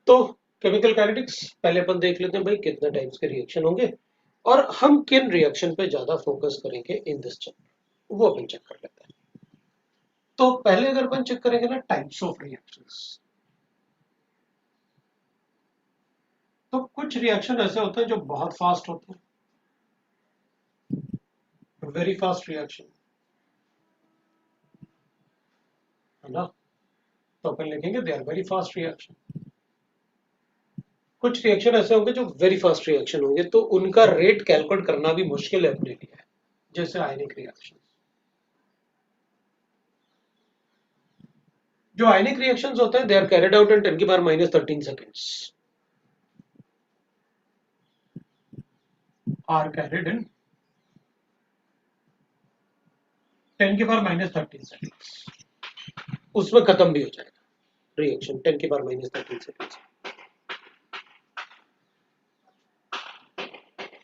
तो chemical kinetics पहले अपन देख लेते हैं भाई कितने टाइप्स के रिएक्शन होंगे और हम किन रिएक्शन पे ज्यादा फोकस करेंगे इन दिस चैप्टर वो अपन चेक कर लेते हैं। तो पहले अगर अपन चेक करेंगे ना टाइप्स ऑफ रिएक्शंस, तो कुछ रिएक्शन ऐसे होते हैं जो बहुत फास्ट होते हैं, वेरी फास्ट रिएक्शन है ना, तो अपन लिखेंगे they are very fast reaction. कुछ रिएक्शन ऐसे होंगे जो वेरी फास्ट रिएक्शन होंगे तो उनका रेट कैलकुलेट करना भी मुश्किल है अपने लिए, जैसे आयनिक रिएक्शन। जो आयनिक रिएक्शंस होते हैं they are carried out in 10 की power -13 seconds, are carried in 10 की पावर -13 सेकेंड्स, उसमें खत्म भी हो जाएगा रिएक्शन 10 की पावर -13 सेकेंड्स।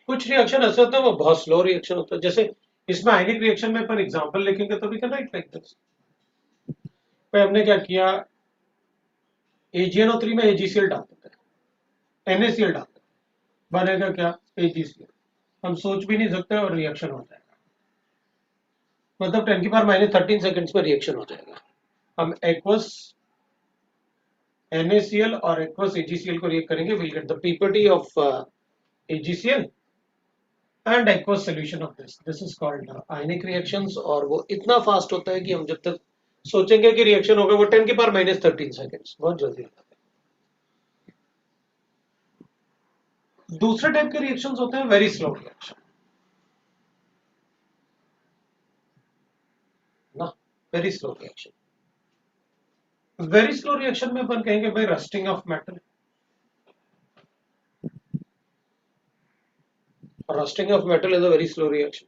कुछ रिएक्शन ऐसे होते हैं वो बहुत स्लो रिएक्शन होता है, जैसे इसमें आयनिक रिएक्शन में अपन एग्जांपल लिखेंगे तो we can write like this. हमने क्या किया, AgNO3 में AgCl डाल देते हैं, NaCl डाल देते हैं, बनेगा क्या AgCl। हम सोच भी नहीं सकते और रिएक्शन हो जाएगा, मतलब 10 की पावर -13 सेकेंड्स में रिएक्शन हो जाएगा। हम एक्वस NaCl और एक्वस AgCl को रिएक्ट करेंगे, will get the PPT of AgCl and aqueous solution of this is called ionic reactions. और वो इतना फास्ट होता है कि हम जब तक सोचेंगे कि रिएक्शन होगा वो 10 की पावर -13 सेकेंड्स, बहुत जल्दी होता है। दूसरे टाइप के रिएक्शंस होते हैं वेरी स्लो रिएक्शन ना, very slow reaction. Very slow reaction में अपन कहेंगे भाई rusting of metal, rusting of metal is a very slow reaction.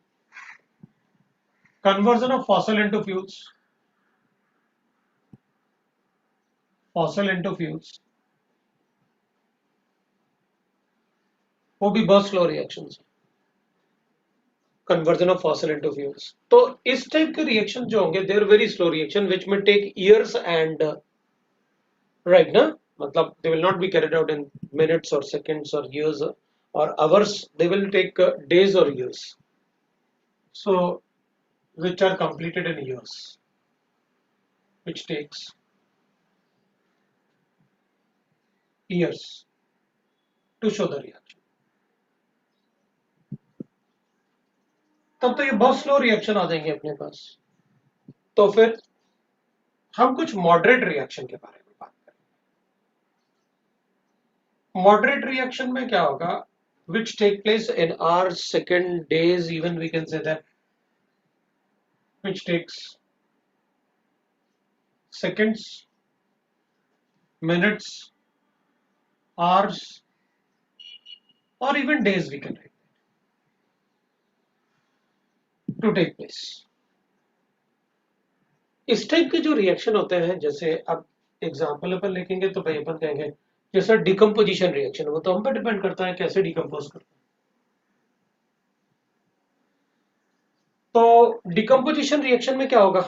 Conversion of fossil into fuels, fossil into fuels, वो भी बहुत स्लो रिएक्शन है, conversion of fossil into fuels. तो इस type के रिएक्शन जो होंगे देर वेरी स्लो रिएक्शन विच में टेक ईयर्स एंड राइट ना, मतलब they will not be carried out in minutes और सेकंड्स और years or hours, they will take days or years, so which are completed in years, which takes years to show the reaction। तब तो ये बहुत slow reaction आ जाएंगे अपने पास। तो फिर हम कुछ मॉडरेट रिएक्शन के बारे में बात करें। मॉडरेट रिएक्शन में क्या होगा, which take place in hours, second, days, even we can say that, which takes seconds, minutes, hours, or even days we can write to take place। इस टाइप के जो रिएक्शन होते हैं, जैसे अब एग्जांपल अपन लिखेंगे तो भाई अपन कहेंगे जैसे डिकम्पोजिशन रिएक्शन, वो तो हम पे डिपेंड करता है कैसे डिकम्पोज करते हैं। तो डिकम्पोजिशन रिएक्शन में क्या होगा,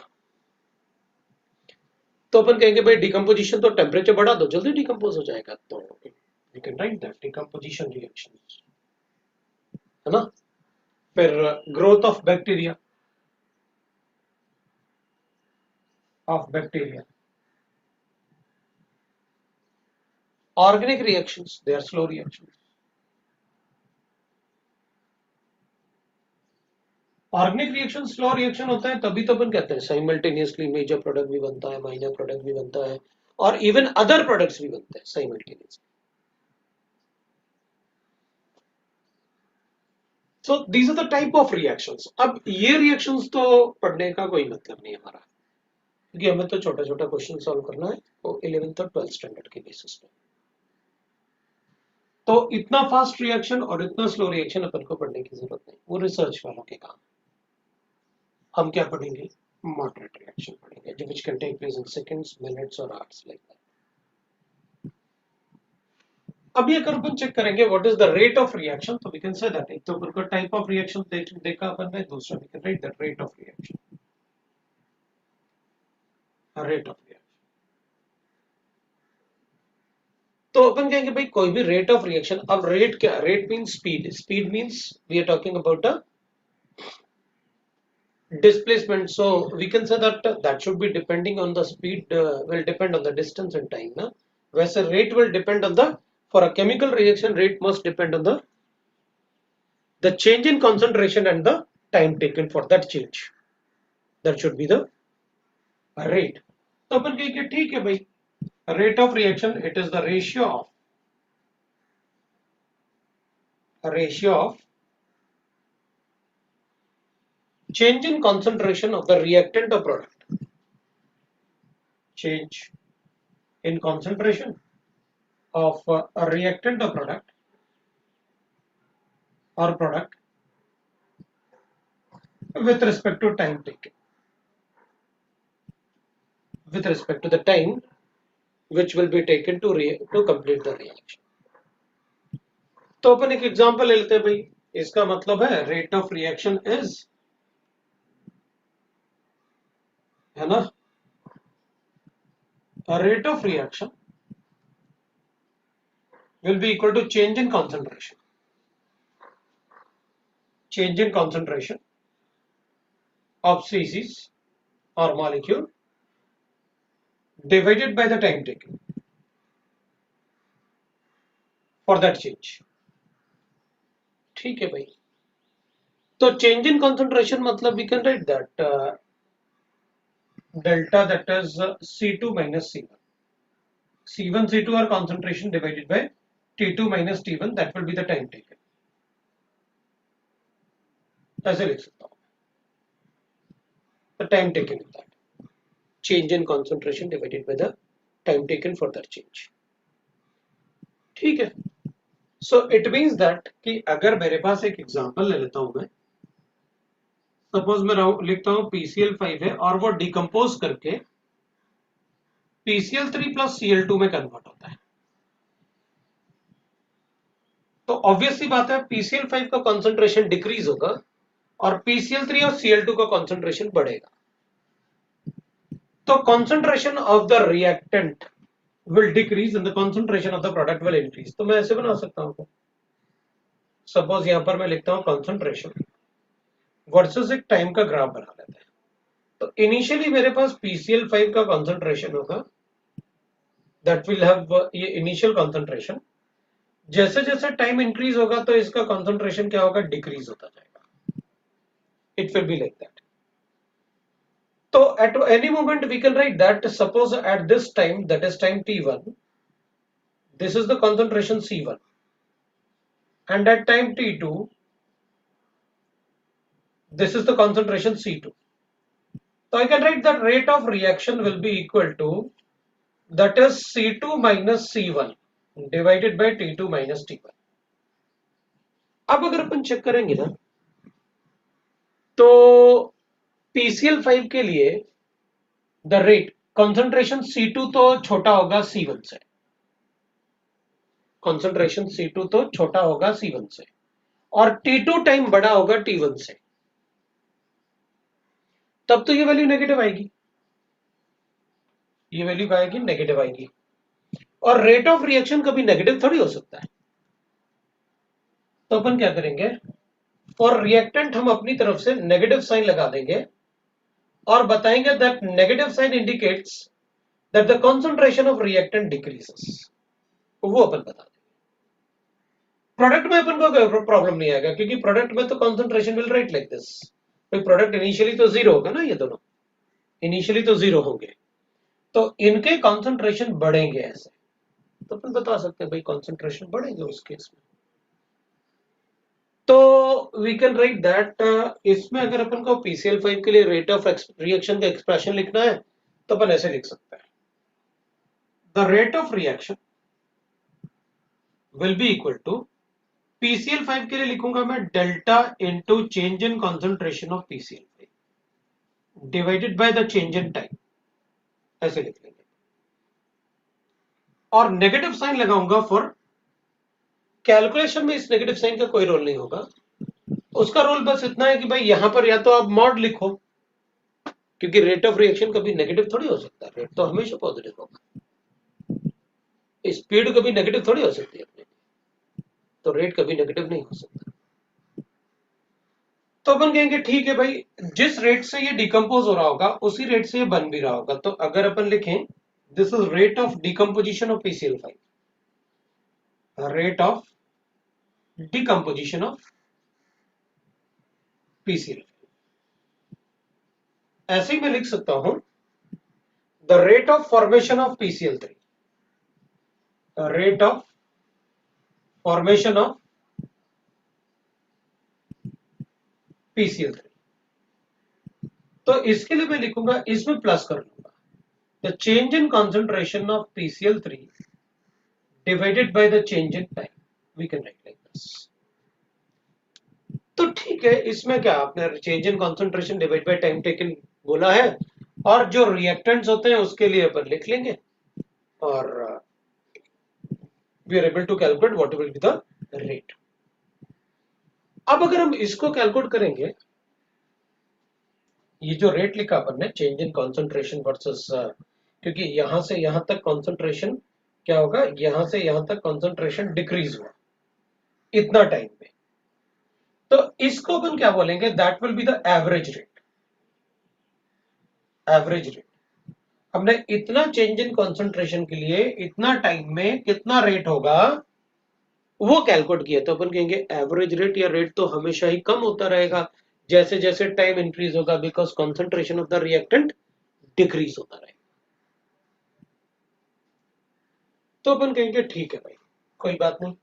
तो अपन कहेंगे भाई डिकम्पोजिशन तो टेम्परेचर बढ़ा दो जल्दी डिकम्पोज हो जाएगा, तो we can write that decomposition reaction है ना। फिर growth of bacteria, organic reactions they are slow reactions. Organic reaction slow reaction होता है तभी तो अपन कहते हैं साइमल्टेनियसली मेजर प्रोडक्ट भी बनता है, माइनर प्रोडक्ट भी बनता है, और इवन अदर प्रोडक्ट्स भी बनते हैं simultaneously. So these are the type of reactions. अब ये रिएक्शंस तो पढ़ने का कोई मतलब नहीं हमारा, क्योंकि हमें तो छोटा छोटा क्वेश्चन सॉल्व करना है वो 11th और 12th स्टैंडर्ड के बेसिस पे। तो इतना फास्ट रिएक्शन और इतना स्लो रिएक्शन अपन को पढ़ने की जरूरत नहीं, वो रिसर्च वालों के काम। हम क्या पढ़ेंगे, मॉडरेट रिएक्शन पढ़ेंगे जो which can take place in seconds, minutes or hours like that। अभी अगर अपन चेक करेंगे what is the rate of reaction, तो वी कैन से दैट एक तो अपन को टाइप ऑफ रिएक्शन देखा अपन ने, दूसरा we can write the rate of reaction, rate of reaction. तो अपन कहेंगे भाई कोई भी रेट ऑफ रिएक्शन, अब रेट क्या, rate means speed, speed means we are talking about a displacement, so we can say that that should be depending on the speed, will depend on the distance and time na, whereas a rate will depend on the, for a chemical reaction rate must depend on the change in concentration and the time taken for that change, that should be the rate. तो अपन कहेंगे ठीक है भाई, rate of reaction it is the ratio of change in concentration of the reactant or product, change in concentration of a reactant or product with respect to time taken, with respect to the time which will be taken to complete the reaction. तो अपन एक example ले लेते हैं भाई, इसका मतलब है rate of reaction is, है ना, rate of reaction will be equal to change in concentration, change in concentration of species or molecule divided by the time taken for that change. ठीक है भाई, तो change in concentration मतलब we can write that delta, that is C2 minus C1. C1 C2 are concentration divided by T2 minus T1, that will be the time taken. ऐसे लिख सकता हूँ, the time taken in that, change in concentration divided by the time taken for that change. ठीक है, so it means that कि अगर मेरे पास एक एग्जांपल ले लेता हूं मैं, सपोज मैं लिखता हूं PCl5 है और वो डिकम्पोज करके PCl3 प्लस Cl2 में कन्वर्ट होता है, तो ऑब्वियस सी बात है PCl5 का कंसंट्रेशन डिक्रीज होगा और PCl3 और Cl2 का कंसंट्रेशन बढ़ेगा, तो concentration of the reactant will decrease and the concentration of the product will increase. तो मैं ऐसे बना सकता हूँ, सपोज यहां पर मैं लिखता हूँ कंसंट्रेशन वर्सेस एक टाइम का ग्राफ बना लेते हैं, तो इनिशियली मेरे पास PCl5 का कंसंट्रेशन होगा, दैट विल हैव ये इनिशियल कंसंट्रेशन, जैसे जैसे टाइम इंक्रीज होगा तो इसका कंसंट्रेशन क्या होगा, डिक्रीज होता जाएगा, it will be like that. So at any moment we can write that suppose at this time, that is time t1, this is the concentration C1, and at time t2 this is the concentration C2. So I can write that rate of reaction will be equal to, that is C2 minus C1 divided by T2 minus T1. अब अगर अपन check करेंगे ना, तो PCl5 के लिए the rate concentration C2 तो छोटा होगा C1 से, कंसंट्रेशन C2 तो छोटा होगा C1 से, और T2 टाइम बड़ा होगा T1 से, तब तो ये वैल्यू नेगेटिव आएगी, ये वैल्यू आएगी नेगेटिव आएगी, और रेट ऑफ रिएक्शन कभी नेगेटिव थोड़ी हो सकता है. तो अपन क्या करेंगे, फॉर रिएक्टेंट हम अपनी तरफ से नेगेटिव साइन लगा देंगे और बताएंगे that negative sign indicates that the concentration of reactant decreases, वो अपन बता देंगे. प्रोडक्ट में अपन को प्रॉब्लम नहीं आएगा, क्योंकि प्रोडक्ट में तो concentration will write like this, भाई प्रोडक्ट इनिशियली तो जीरो होगा ना, ये दोनों इनिशियली तो जीरो होंगे, तो इनके कंसंट्रेशन बढ़ेंगे ऐसे, तो अपन बता सकते हैं भाई कंसंट्रेशन बढ़ेंगे उस केस में. तो वी कैन राइट दैट, इसमें अगर अपन को PCl5 के लिए रेट ऑफ रिएक्शन का एक्सप्रेशन लिखना है तो अपन ऐसे लिख सकते हैं, the rate of reaction will be equal to, PCl5 के लिए लिखूंगा मैं delta into change in concentration of PCl5 divided by the change in time, ऐसे लिख लेंगे, और नेगेटिव साइन लगाऊंगा फॉर कैलकुलेशन में. इस नेगेटिव साइन का कोई रोल नहीं होगा, उसका रोल बस इतना है कि भाई यहां पर या तो आप मॉड लिखो, क्योंकि रेट ऑफ रिएक्शन कभी नेगेटिव थोड़ी हो सकता है, रेट तो हमेशा पॉजिटिव होगा. स्पीड कभी नेगेटिव थोड़ी हो सकती है अपने, तो रेट कभी नेगेटिव नहीं हो सकता। तो अपन कहेंगे ठीक है भाई, जिस रेट से ये डिकम्पोज हो रहा होगा उसी रेट से ये बन भी रहा होगा। तो अगर अपन लिखें this is rate of decomposition of PCl5, rate of decomposition of PCl, ऐसे ही मैं लिख सकता हूं the rate of formation of PCl3, rate of formation of PCl3। तो इसके लिए मैं लिखूंगा, इसमें प्लस कर लूंगा, the change in concentration of PCl3 divided by the change in time, we can write like this। तो ठीक है, इसमें क्या आपने change in concentration divide by time taken बोला है, और जो रिएक्टेंट्स होते हैं उसके लिए अपन लिख लेंगे, और we are able to calculate what will be the rate. अब अगर हम इसको कैलकुलेट करेंगे, ये जो रेट लिखा अपन ने चेंज इन कॉन्सेंट्रेशन वर्सेस, क्योंकि यहां से यहां तक कॉन्सेंट्रेशन क्या होगा, यहां से यहां तक कॉन्सेंट्रेशन डिक्रीज हुआ इतना टाइम में, तो इसको अपन क्या बोलेंगे, that will be the average rate. Average rate, हमने इतना चेंज इन कॉन्सेंट्रेशन के लिए इतना टाइम में कितना रेट होगा वो कैलकुलेट किया, तो अपन कहेंगे एवरेज रेट, या रेट तो हमेशा ही कम होता रहेगा जैसे जैसे टाइम इंक्रीज होगा, because concentration of the reactant decrease होता रहेगा। तो अपन कहेंगे ठीक है भाई, कोई बात नहीं।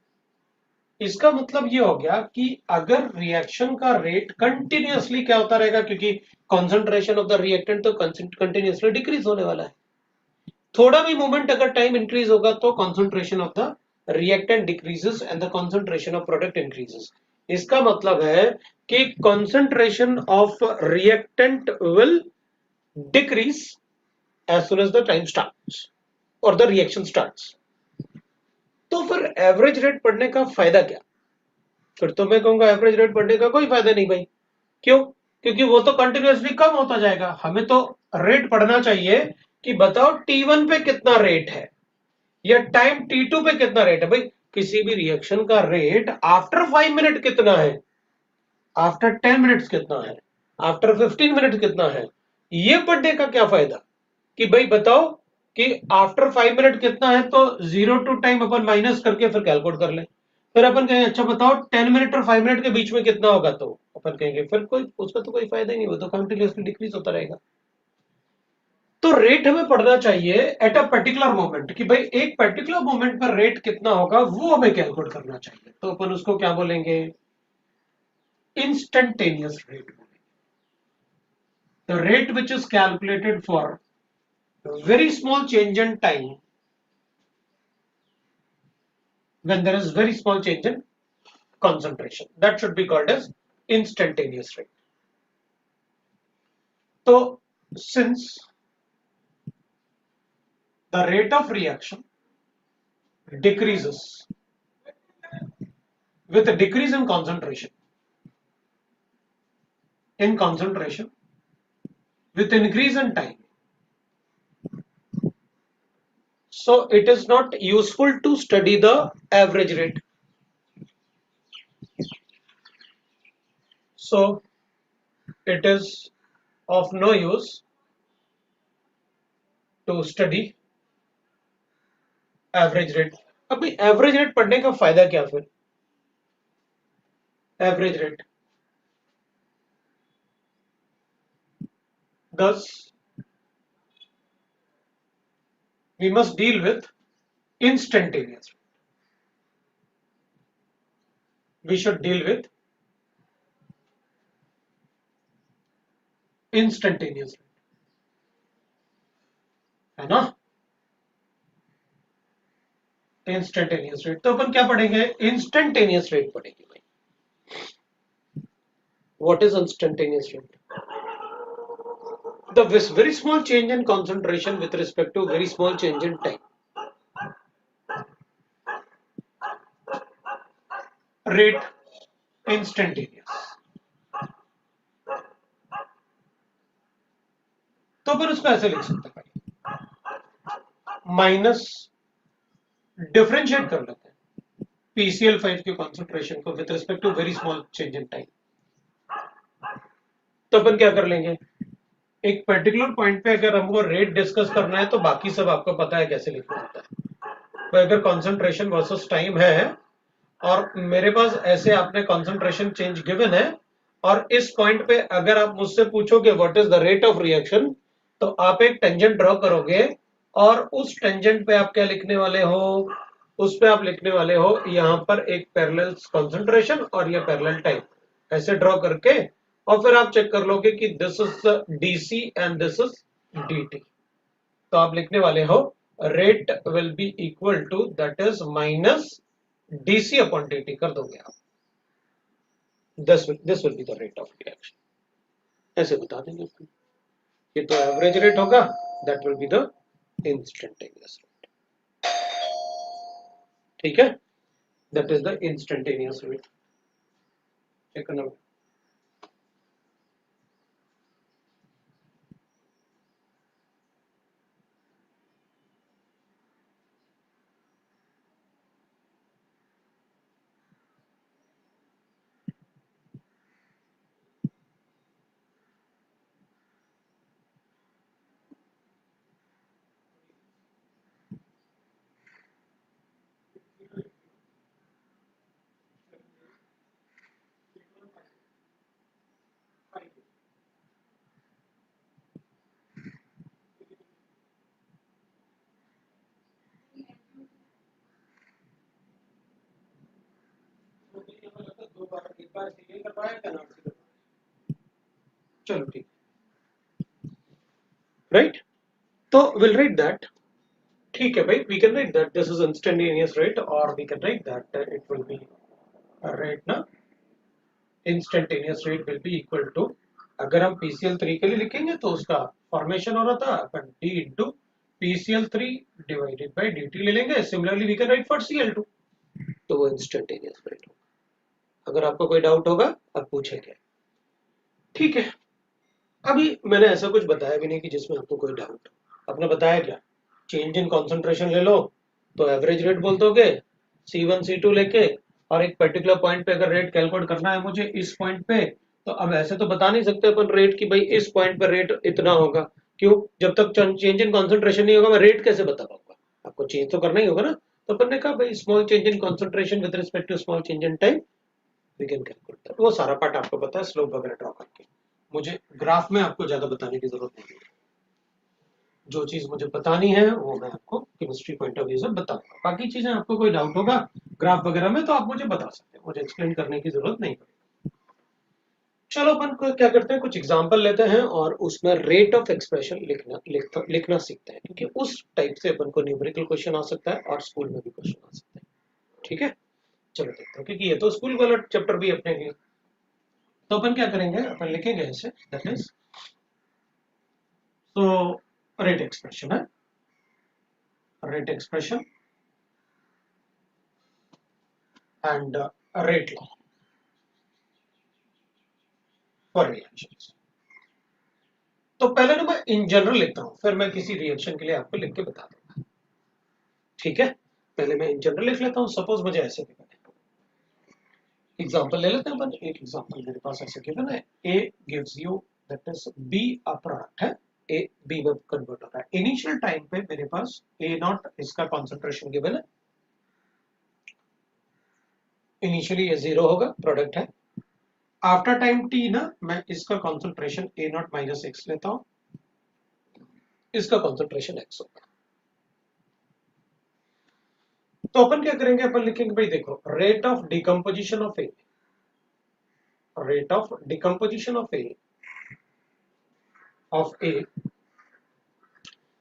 इसका मतलब ये हो गया कि अगर रिएक्शन का रेट कंटिन्यूअसली क्या होता रहेगा, क्योंकि कॉन्सेंट्रेशन ऑफ द रिएक्टेंट तो कंटिन्यूअसली डिक्रीज होने वाला है, थोड़ा भी मूवमेंट अगर टाइम इंक्रीज होगा तो concentration of the reactant decreases and the concentration of product increases. इसका मतलब है कि concentration of reactant will decrease as soon as the time starts और द रिएक्शन स्टार्ट्स। तो फिर एवरेज रेट पढ़ने का फायदा क्या? फिर तो मैं कहूंगा एवरेज रेट पढ़ने का कोई फायदा नहीं भाई। क्यों? क्योंकि वो तो कंटिन्यूअसली कम होता जाएगा। हमें तो रेट पढ़ना चाहिए कि बताओ T1 पे कितना रेट है या टाइम T2 पे कितना रेट है। भाई किसी भी रिएक्शन का रेट आफ्टर 5 मिनट कितना है, आफ्टर 10 मिनट्स कितना है, आफ्टर 15 मिनट कितना है, ये पढ़ने का क्या फायदा कि भाई बताओ कि आफ्टर 5 मिनट कितना है, तो 0 टू टाइम अपन माइनस करके फिर कैलकुलेट कर ले। फिर अपन कहेंगे अच्छा बताओ 10 मिनट और 5 मिनट के बीच में कितना होगा, तो अपन कहेंगे फिर कोई उसका तो कोई फायदा ही नहीं, वो तो कंटिन्यूअसली डिक्रीज होता रहेगा। तो रेट हमें पढ़ना चाहिए एट अ पर्टिकुलर मोमेंट, कि भाई एक पर्टिकुलर मोमेंट पर रेट कितना होगा वो हमें कैलकुलेट करना चाहिए। तो अपन उसको क्या बोलेंगे, इंस्टेंटेनियस रेट बोलेंगे। The rate which is calculated for very small change in time, when there is very small change in concentration, that should be called as instantaneous rate. So since the rate of reaction decreases with a decrease in concentration with increase in time, so it is not useful to study the average rate. So it is of no use to study average rate. अब average rate पढ़ने का फायदा क्या फिर? Average rate, thus we must deal with instantaneous. We should deal with instantaneous, है ना? Instantaneous rate, तो अपन क्या पढ़ेंगे, इंस्टेंटेनियस रेट पढ़ेंगे भाई। What is instantaneous rate? The very small change in concentration with respect to very small change in time, rate instantaneous. तो अपन उसको ऐसे लिख सकते हैं भाई, माइनस डिफरेंशिएट कर लेते हैं PCl5 के कॉन्सेंट्रेशन को with respect to very small change in time. तो अपन क्या कर लेंगे, एक पर्टिकुलर पॉइंट पे अगर हमको रेट डिस्कस करना है तो बाकी सब आपको पता है कैसे लिखना होता है। तो अगर कॉन्सेंट्रेशन वर्सेस टाइम है और मेरे पास ऐसे आपने कॉन्सेंट्रेशन चेंज गिवन है और इस पॉइंट पे अगर आप मुझसे पूछोगे what is the rate of reaction, तो आप एक टेंजेंट ड्रॉ करोगे और उस टेंजेंट पे आप क्या लिखने वाले हो, उस पे आप लिखने वाले हो यहां पर एक पैरेलल कॉन्सेंट्रेशन और ये पैरेलल टाइम, ऐसे ड्रॉ करके और फिर आप चेक कर लोगे कि this is dc and this is dt. तो आप लिखने वाले हो rate will be equal to that is minus dc upon dt कर दोगे आप, this will be the rate of reaction, ऐसे बता देंगे। ये तो एवरेज रेट होगा, that will be the instantaneous rate. ठीक है, that is the instantaneous rate. Check करना। चलो ठीक, राइट, तो विल राइट दैट। ठीक है भाई, we can write that this is instantaneous rate और we can write that it will be rate ना, instantaneous rate will be equal to, अगर हम PCl3 के लिए लिखेंगे तो उसका फॉर्मेशन हो रहा था अपन D into PCl3 divided by dt ले लेंगे। Similarly we can write for Cl2, तो वो इंस्टेंटेनियस रेट होगा। अगर आपको कोई डाउट होगा आप पूछेंगे। ठीक है, अभी मैंने ऐसा कुछ बताया भी नहीं कि जिसमें आपको कोई डाउट। आपने बताया क्या, चेंज इन कॉन्सेंट्रेशन ले लो तो एवरेज रेट बोल दोगे C1 C2 लेके, और एक पर्टिकुलर पॉइंट पे अगर रेट कैलकुलेट करना है मुझे इस पॉइंट पे, तो अब ऐसे तो बता नहीं सकते अपन रेट की भाई इस पॉइंट पे रेट इतना होगा। क्यों, जब तक चेंज इन कॉन्सेंट्रेशन नहीं होगा मैं रेट कैसे बता पाऊंगा, आपको चेंज तो करना ही होगा ना। तो अपन ने कहा भाई small change in concentration with respect to small change in time we can calculate that. वो सारा पार्ट आपको पता है, स्लोप वगैरह ड्रॉ करके मुझे ग्राफ में आपको ज्यादा बताने की जरूरत नहीं है। जो चीज मुझे बतानी है वो मैं आपको केमिस्ट्री पॉइंट ऑफ व्यू से बताऊंगा। बाकी चीजें आपको कोई डाउट होगा ग्राफ वगैरह में तो आप मुझे बता सकते हैं, मुझे एक्सप्लेन करने की जरूरत नहीं पड़ेगी। चलो अपन को क्या करते हैं, कुछ एग्जांपल लेते हैं और उसमें रेट ऑफ एक्सप्रेशन लिखना सीखते हैं, क्योंकि उस टाइप से अपन को न्यूमेरिकल क्वेश्चन आ सकता है और स्कूल में भी क्वेश्चन आ सकते हैं। ठीक है, चलो देखते हैं, क्योंकि ये तो स्कूल वाला चैप्टर भी अपने लिए। तो अपन क्या करेंगे, अपन लिखेंगे ऐसे, दैट इज तो रेट एक्सप्रेशन है, rate expression and rate law for reactions. तो पहले ना मैं इन जनरल लिखता हूं, फिर मैं किसी रिएक्शन के लिए आपको लिख के बता दूंगा। ठीक है, पहले मैं इन जनरल लिख लेता हूं। सपोज मुझे ऐसे गिवन है, एग्जांपल ले लेते हैं अपन। एक एग्जांपल मेरे पास ऐसे गिवन है, A gives you that is B a product है, A B में कन्वर्ट हो रहा है। इनिशियल टाइम पे मेरे पास A नॉट इसका कॉन्सेंट्रेशन गिवन है, इनिशियली ये 0 होगा, प्रोडक्ट है। आफ्टर टाइम t ना मैं इसका concentration A not minus x लेता हूं, इसका कॉन्सेंट्रेशन x होगा। तो अपन क्या करेंगे, अपन लिखेंगे भाई देखो rate of decomposition of A, rate of decomposition of A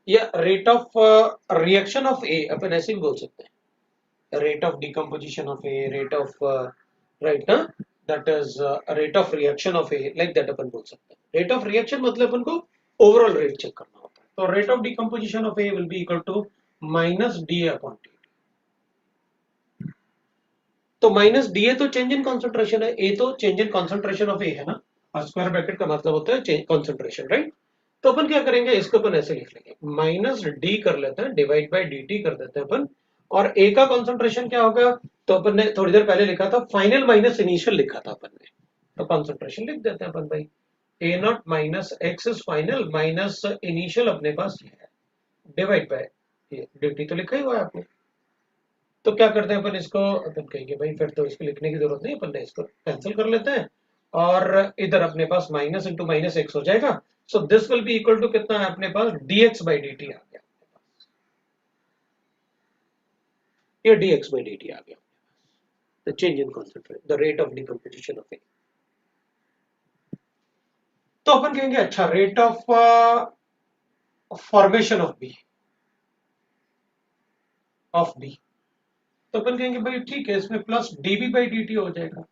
या rate of reaction of A, अपन ऐसे भी बोल सकते हैं, rate of decomposition of A, rate of right ना, that is rate of reaction of A, like that अपन बोल सकते हैं। रेट ऑफ रिएक्शन मतलब अपन को ओवरऑल रेट चेक करना होता है। तो rate of decomposition of A will be equal to minus d upon t. तो माइनस डी ए तो चेंज इन कॉन्सेंट्रेशन है, ए तो change in concentration of A है ना, और स्क्वायर ब्रैकेट का मतलब होता है चेंज कॉन्सेंट्रेशन, राइट। तो अपन क्या करेंगे, इसको अपन ऐसे लिख लेंगे, माइनस डी कर लेते हैं डिवाइड बाय डी टी कर देते हैं अपन, और ए का कॉन्सेंट्रेशन क्या होगा, तो अपन ने थोड़ी देर पहले लिखा था फाइनल माइनस इनिशियल लिखा था अपन ने, तो कॉन्सेंट्रेशन लिख देते हैं अपन भाई, A naught minus x is final minus initial अपने पास ये है, डिवाइड बाय ड्यूटी तो लिखा ही हुआ है आपने। तो क्या करते हैं अपन इसको, अपन कहेंगे भाई फिर तो इसको लिखने की जरूरत नहीं, अपन ने इसको कैंसिल कर लेते हैं और इधर अपने पास माइनस इंटू माइनस एक्स हो जाएगा। So this will be equal to कितना है अपने पास, dx बाई dt आ गया, ये dx बाई dt आ गया, the change in concentration, the rate of decomposition of A. तो अपन कहेंगे अच्छा rate of formation of B, तो अपन कहेंगे भाई ठीक है इसमें प्लस db बाई dt हो जाएगा,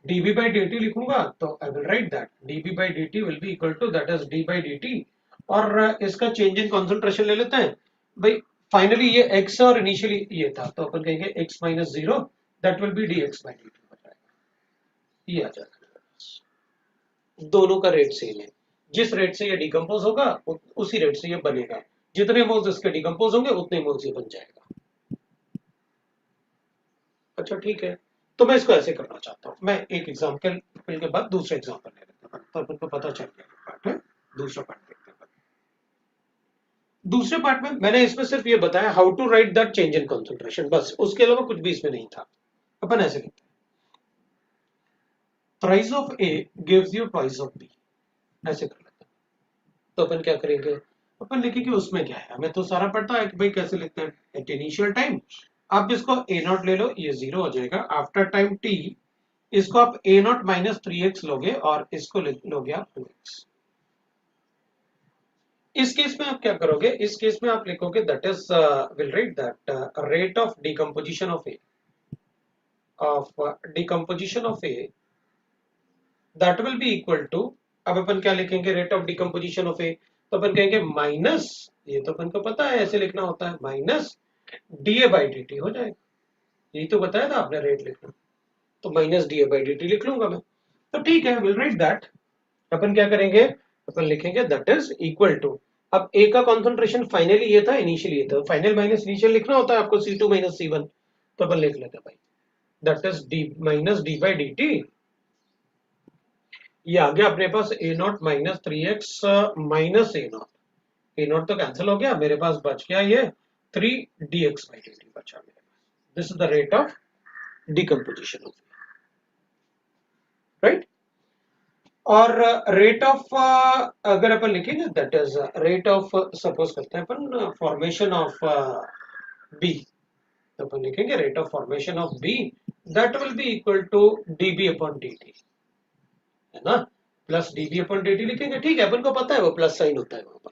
db by dt लिखूंगा तो I will write that db by dt will be equal to that is d by dt, और इसका चेंज इन कॉन्सेंट्रेशन ले लेते हैं भाई, फाइनली ये x और इनिशियली ये था, तो अपन कहेंगे x minus zero that will B dx by dt हो जाएगा, ये आ जाएगा। दोनों का रेट सेम है, जिस रेट से ये डिकम्पोज होगा उसी रेट से ये बनेगा, जितने मोल्स इसके डिकम्पोज होंगे उतने मोल्स ये बन जाएगा। अच्छा ठीक है, तो मैं इसको ऐसे करना चाहता हूँ, मैं एक एग्जाम्पल के बाद दूसरा एग्जाम्पल ले लेता हूँ, तो अपन को पता चल गया पार्ट है। दूसरा पार्ट देखते हैं। दूसरे पार्ट में मैंने इसमें सिर्फ ये बताया how to write that change in concentration, बस उसके अलावा कुछ भी इसमें नहीं था। अपन ऐसे लिखते हैं, price of A gives you price of B, ऐसे कर लेते हैं। तो अपन क्या करेंगे, अपन लिखेंगे उसमें क्या है, हमें तो सारा पता है कि भाई कैसे लिखते हैं, एट इनिशियल टाइम आप इसको ए नॉट ले लो, ये जीरो हो जाएगा, आफ्टर टाइम टी इसको आप ए नॉट माइनस 3x लोगे और इसको लोगे आप 2x। इस केस में आप क्या करोगे, इस केस में आप लिखोगे that is will write that rate of decomposition of A that will be equal to, अब अपन क्या लिखेंगे rate of decomposition of A, तो अपन कहेंगे माइनस, ये तो अपन को पता है ऐसे लिखना होता है, minus d A by d T हो जाएगा, यही तो बताया था आपने रेट लिखना, तो minus d A by d T लिख लूंगा मैं। तो ठीक है विल राइट दैट, अपन क्या करेंगे, अपन लिखेंगे दैट इज इक्वल टू, अब ए का कॉन्सेंट्रेशन फाइनली ये था इनिशियली ये था, फाइनल माइनस इनिशियल लिखना होता है आपको C2 माइनस C1, तो अपन लिख लेते हैं भाई that is d minus d by d t, ये आ गया अपने पास A naught minus 3x minus A naught तो कैंसिल हो गया, मेरे पास बच गया ये 3 dx बाई डी टी बचा मेरे पास, this is the rate of decomposition of, right. और रेट ऑफ अगर अपन लिखेंगे that is rate of, suppose करते हैं अपन फॉर्मेशन ऑफ बी, तो अपन लिखेंगे rate of formation of B that will be equal to dB upon d t, है ना, plus dB upon d t लिखेंगे, ठीक है अपन को पता है वो प्लस साइन होता है वहां पर,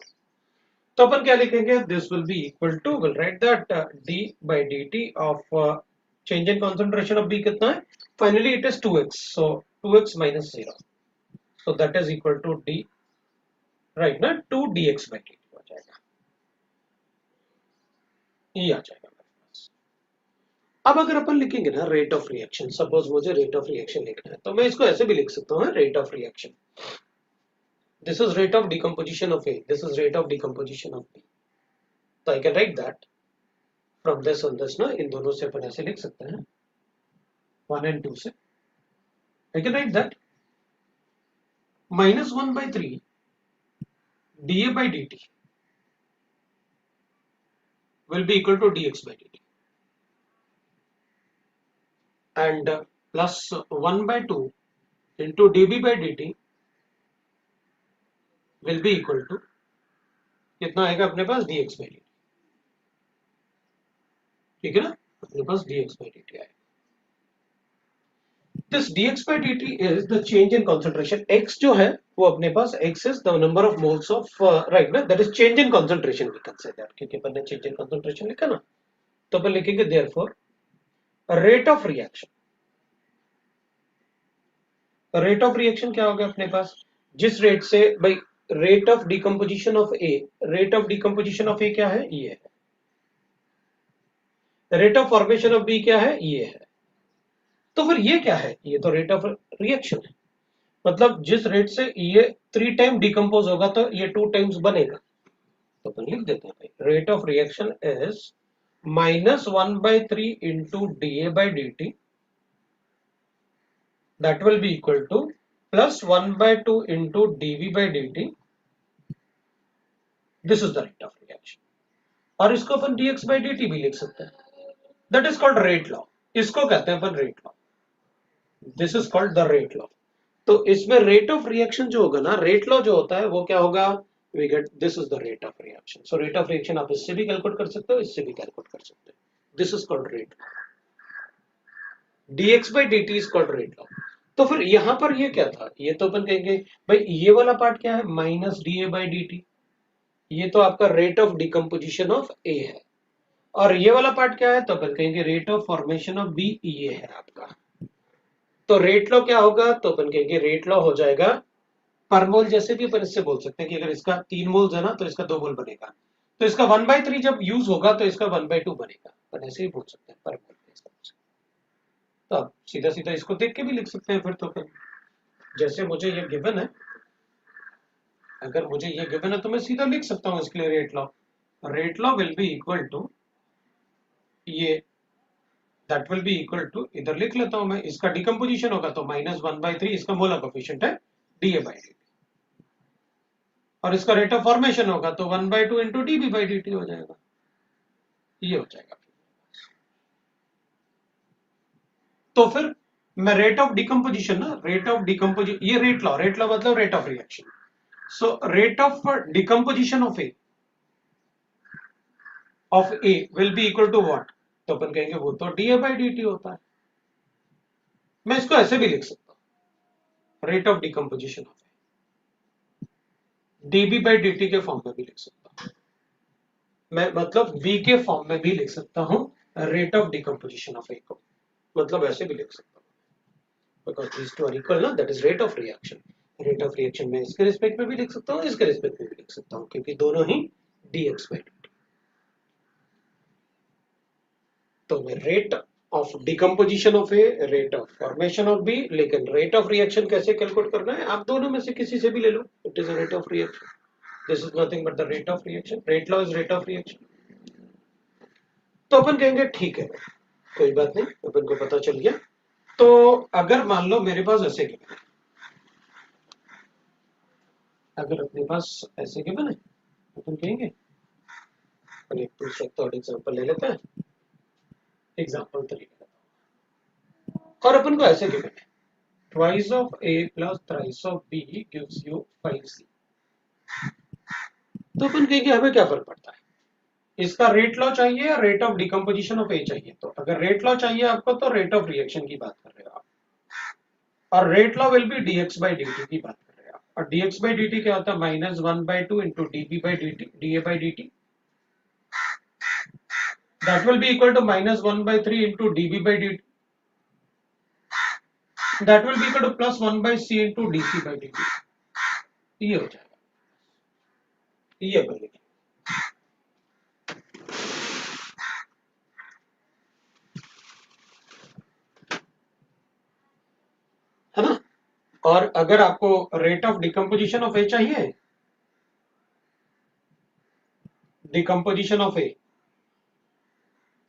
तो अपन क्या लिखेंगे, this will be equal to will write that d by d t of change in concentration of B कितना है, finally it is 2x, so 2x minus 0, so that is equal to d, right ना, 2 dx by dt हो जाएगा, ये आ जाएगा मेरे पास। अब अगर अपन लिखेंगे ना रेट ऑफ रिएक्शन, सपोज मुझे रेट ऑफ रिएक्शन लिखना है, तो मैं इसको ऐसे भी लिख सकता हूँ, rate of reaction, this is rate of decomposition of A, this is rate of decomposition of B, तो I can write that from this on this ना, इन दोनों से अपन ऐसे लिख सकते हैं 1 and 2 से, आई can write that minus 1 by 3 dA by dt will be equal to dx by dt, and plus 1 by 2 into dB by dt will be equal to कितना आएगा अपने पास dx by dt, ठीक है ना, अपने पास dx by dt आएगा। This dx by dt is the change in concentration, x जो है वो अपने पास x is the number of moles of right ना, that is change in concentration we can say that, क्योंकि अपन ने change in concentration लिखा ना, तो अपन लिखेंगे therefore rate of reaction, rate of reaction क्या होगा अपने पास, जिस रेट से भाई rate of decomposition of A, rate of decomposition of A क्या है, ये है, rate of formation of B क्या है, ये है, तो फिर ये क्या है, ये तो रेट ऑफ रिएक्शन है, मतलब जिस रेट से ये 3 टाइम डिकम्पोज होगा तो ये 2 टाइम्स बनेगा, तो अपन लिख देते हैं भाई rate of reaction is -1/3 into dA by dt, that will be equal to +1/2 into dV by dt. This is the rate of reaction. और इसको अपन dx by dt भी लिख सकते हैं. That is called rate law. इसको कहते हैं अपन rate law. This is called the rate law. तो इसमें rate of reaction जो होगा ना, rate law जो होता है वो क्या होगा? We get this is the rate of reaction. So rate of reaction आप इससे भी कैलकुलेट कर सकते हो, इससे भी कैलकुलेट कर सकते हो. This is called rate law. dx by dt is called rate law. तो फिर यहां पर ये क्या था? ये तो अपन कहेंगे भाई ये वाला पार्ट क्या है? Minus da by dt. ये तो आपका rate of decomposition of A है. और ये वाला पार्ट क्या है? तो अपन कहेंगे rate of formation of B. ये है आपका. तो रेट लॉ क्या होगा? तो अपन कहेंगे रेट लॉ हो जाएगा पर मोल. जैसे भी अपन इससे बोल सकते हैं कि अगर इसका 3 मोल्स है ना तो इसका 2 मोल बनेगा. तो इसका 1/3 जब यूज होगा तो इसका 1/2 बनेगा. अपन ऐसे ही बोल सकते हैं पर मोल. तो आप सीधा सीधा इसको देख के भी लिख सकते हैं. फिर तो अपन जैसे मुझे ये गिवन है, अगर मुझे ये गिवन है तो मैं सीधा लिख सकता हूँ इसके लिए rate law. Rate law will be equal to ये, that will be equal to, इधर लिख लेता हूं मैं, इसका डिकम्पोजिशन होगा तो -1/3 इसका मोलर कोफिशिएंट है dA by dt. और इसका रेट ऑफ फॉर्मेशन होगा तो 1/2 into dB by dt हो जाएगा. ये हो जाएगा. तो फिर मैं रेट ऑफ डिकम्पोजिशन ना, रेट ऑफ डिकम्पोजिशन, ये रेट लॉ मतलब rate of reaction. So rate of decomposition of A will be equal to what? तो अपन कहेंगे वो तो dA by dt होता है. मैं इसको ऐसे भी लिख सकता हूं, rate of decomposition of dB by dt के फॉर्म में भी लिख सकता हूं मैं, मतलब v के फॉर्म में भी लिख सकता हूं रेट ऑफ डिकम्पोजिशन ऑफ ए को. मतलब ऐसे भी लिख सकता हूं, because these two are equal ना, that is rate of reaction. Rate of reaction में इसके रिस्पेक्ट में भी लिख सकता हूं, इसके रिस्पेक्ट में भी लिख सकता हूं, क्योंकि दोनों ही dx by dt. तो मैं rate of decomposition of A, rate of formation of B, लेकिन रेट ऑफ रिएक्शन कैसे कैलकुलेट करना है आप दोनों में से किसी से भी ले लो. It is a rate of reaction. This is nothing but the rate of reaction. Rate law is rate of reaction. तो अपन कहेंगे ठीक है, कोई बात नहीं, अपन को पता चल गया. तो अगर मान लो मेरे पास ऐसे गिवन है, अगर अपने पास ऐसे गिवन है, अपन कहेंगे अपन एक दूसरा थर्ड एग्जांपल ले लेते हैं. एग्जांपल 3 और अपन को ऐसे गिवन है, twice of a plus thrice of b gives you 5c. तो अपन कहेंगे हमें क्या फर्क पड़ता है, इसका रेट लॉ चाहिए या rate of decomposition of A चाहिए? तो अगर रेट लॉ चाहिए आपको तो रेट ऑफ रिएक्शन की बात कर रहे हो आप, और rate law will B dx by dt की बात कर रहे हो आप. और dx by dt क्या होता है? -1/2 into dB by dt, dA by dt. That will be equal to -1/3 into dB by dt. That will be equal to +1/c into dC by dt. ये हो जाएगा. ये अपन लिखेंगे. है ना? और अगर आपको rate of decomposition of A चाहिए, डिकम्पोजिशन ऑफ ए,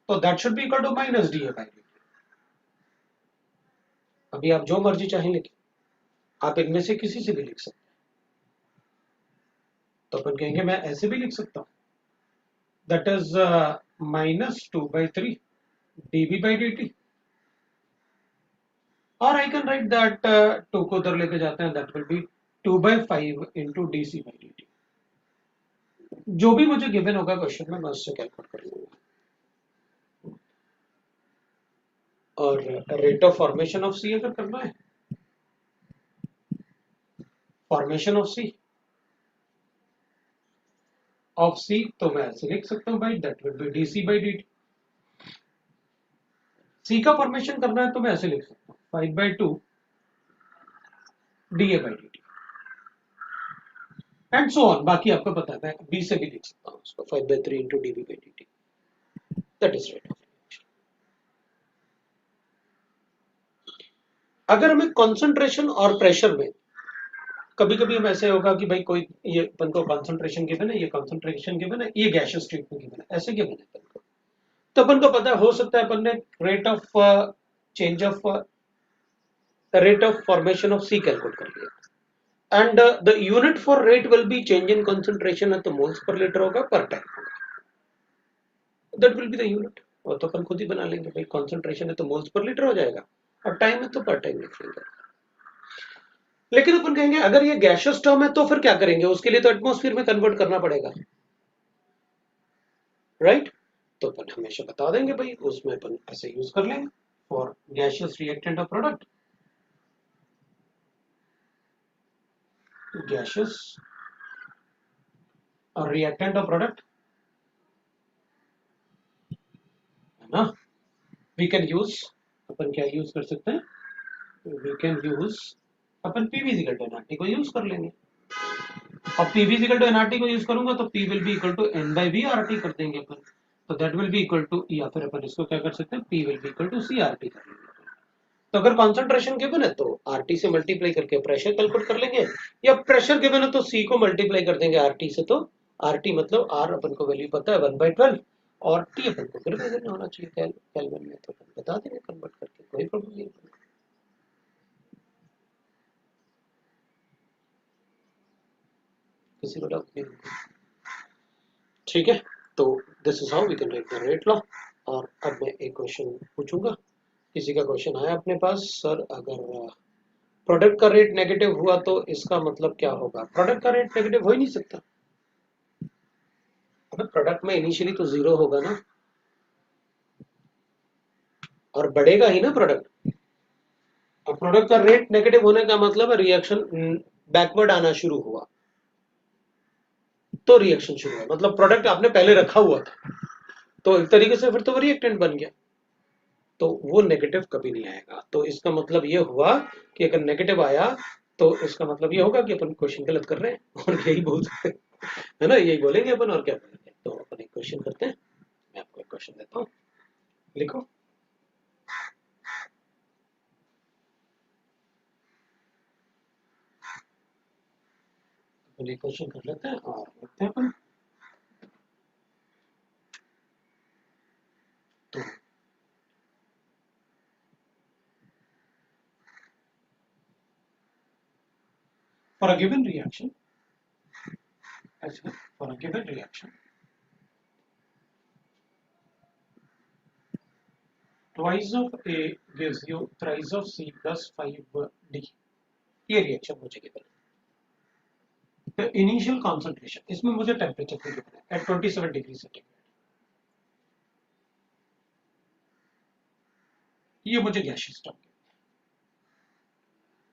तो that should be equal to -dA by dt. अभी आप जो मर्जी चाहें लिखें, आप इनमें से किसी से भी लिख सकते हैं. तो अपन कहेंगे मैं ऐसे भी लिख सकता हूं, that is -2/3 dB by dt. और आई कैन राइट दैट 2 को उधर लेके जाते हैं, that will B 2/5 into dC by dt. जो भी मुझे गिवन होगा क्वेश्चन में मैं उससे कैलकुलेट कर लूंगा. और रेट ऑफ फॉर्मेशन ऑफ सी अगर करना है, फॉर्मेशन ऑफ सी तो मैं ऐसे लिख सकता हूं भाई, that will B dC by dt. सी का फॉर्मेशन करना है तो मैं ऐसे लिख सकता हूं 5/2 dA by dt. And so on. बाकी आपको पता है, मैं बी से भी लिख सकता हूं उसको 5/3 into dB by dt. That is rate of reaction. अगर हमें कंसंट्रेशन और प्रेशर में, कभी कभी हम ऐसे होगा कि भाई कोई ये अपन को कंसंट्रेशन गिवन है, ये कंसंट्रेशन गिवन है, ये गैसियस स्टेट में गिवन है, ऐसे गिवन है अपन को. तो अपन को पता है, हो सकता है अपन ने rate of change of rate of formation of C calculate कर लिया, and the unit for rate will be change in concentration at the moles per liter होगा per time होगा, that will be the unit। और तो अपन खुद ही बना लेंगे भाई, concentration है तो moles per liter हो जाएगा और टाइम है तो per time लिख लेंगे। लेकिन अपन कहेंगे अगर ये गैसियस टर्म है तो फिर क्या करेंगे, उसके लिए तो एटमॉस्फेयर में कन्वर्ट करना पड़ेगा, राइट? तो अपन हमेशा बता देंगे भाई, उसमें अपन ऐसे यूज कर लेंगे for gaseous reactant of product, gaseous or reactant of product है ना, we can use, अपन क्या यूज कर सकते हैं, we can use, अपन PV इक्वल टू nRT को यूज कर लेंगे, और PV इक्वल टू nRT को यूज करूंगा तो P will be equal to n by V RT कर देंगे अपन, तो that will be equal to, या फिर अपन इसको क्या कर सकते हैं, P will be equal to C RT कर लेंगे। तो अगर कॉन्सेंट्रेशन गिवन है तो RT से मल्टीप्लाई करके प्रेशर कैलकुलेट कर लेंगे, या प्रेशर गिवन है तो C को मल्टीप्लाई कर देंगे RT से, तो RT मतलब R अपन को वैल्यू पता है 1/12, और T अपन को फिर वैल्यू होना चाहिए केल्विन में, तो अपन बता देंगे कन्वर्ट करके, कोई प्रॉब्लम नहीं। किसी को डाउट नहीं, ठीक है? तो this is how we can write the rate law. और अब मैं एक क्वेश्चन पूछूंगा, किसी का क्वेश्चन आया अपने पास, सर अगर प्रोडक्ट का रेट नेगेटिव हुआ तो इसका मतलब क्या होगा? प्रोडक्ट का रेट नेगेटिव हो ही नहीं सकता, अबे प्रोडक्ट में इनिशियली तो जीरो होगा ना, और बढ़ेगा ही ना प्रोडक्ट। और प्रोडक्ट का रेट नेगेटिव होने का मतलब रिएक्शन बैकवर्ड आना शुरू हुआ, तो रिएक्शन शुरू हुआ, मतलब प्रोडक्ट आपने पहले रखा हुआ था, तो एक तरीके से फिर तो वो रिएक्टेंट बन गया, तो वो नेगेटिव कभी नहीं आएगा। तो इसका मतलब ये हुआ कि अगर नेगेटिव आया तो इसका मतलब ये होगा कि अपन क्वेश्चन गलत कर रहे हैं, और यही बोल सकते हैं, है ना, यही बोलेंगे अपन, और क्या बोलेंगे। तो अपन एक क्वेश्चन करते हैं, मैं आपको एक क्वेश्चन देता हूँ, लिखो। अपन एक क्वेश्चन कर लेते हैं और देखते हैं अपन। तो for a given reaction, for a given reaction, twice of A gives you thrice of C plus 5D, ये रिएक्शन मुझे गिवन है। The initial concentration, इसमें मुझे टेम्परेचर भी गिवन है at 27 डिग्री सेंटीग्रेड, ये मुझे gaseous term.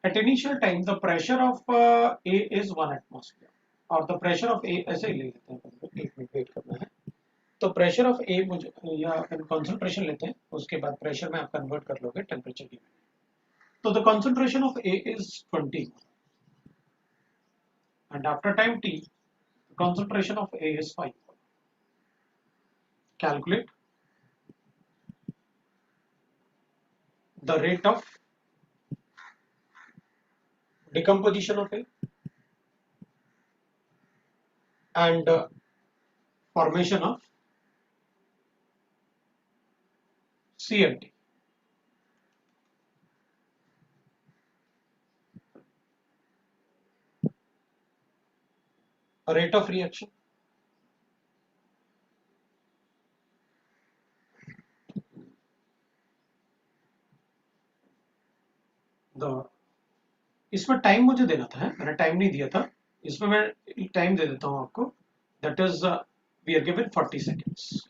At initial time the pressure of A is 1 atmosphere, और the pressure of A ऐसे ही ले लेते हैं, एक मिनट वेट करना है। तो प्रेशर ऑफ ए मुझे, या कंसंट्रेशन लेते हैं, उसके बाद प्रेशर में आप कन्वर्ट कर लोगे टेम्परेचर की। तो the concentration of A is 20, and after time t the concentration of A is 5. Calculate the rate of decomposition of A and formation of C and D. A rate of reaction, the, इसमें time मुझे देना था, मैंने time नहीं दिया था, इसमें मैं टाइम दे देता हूं आपको, that is we are given 40 seconds,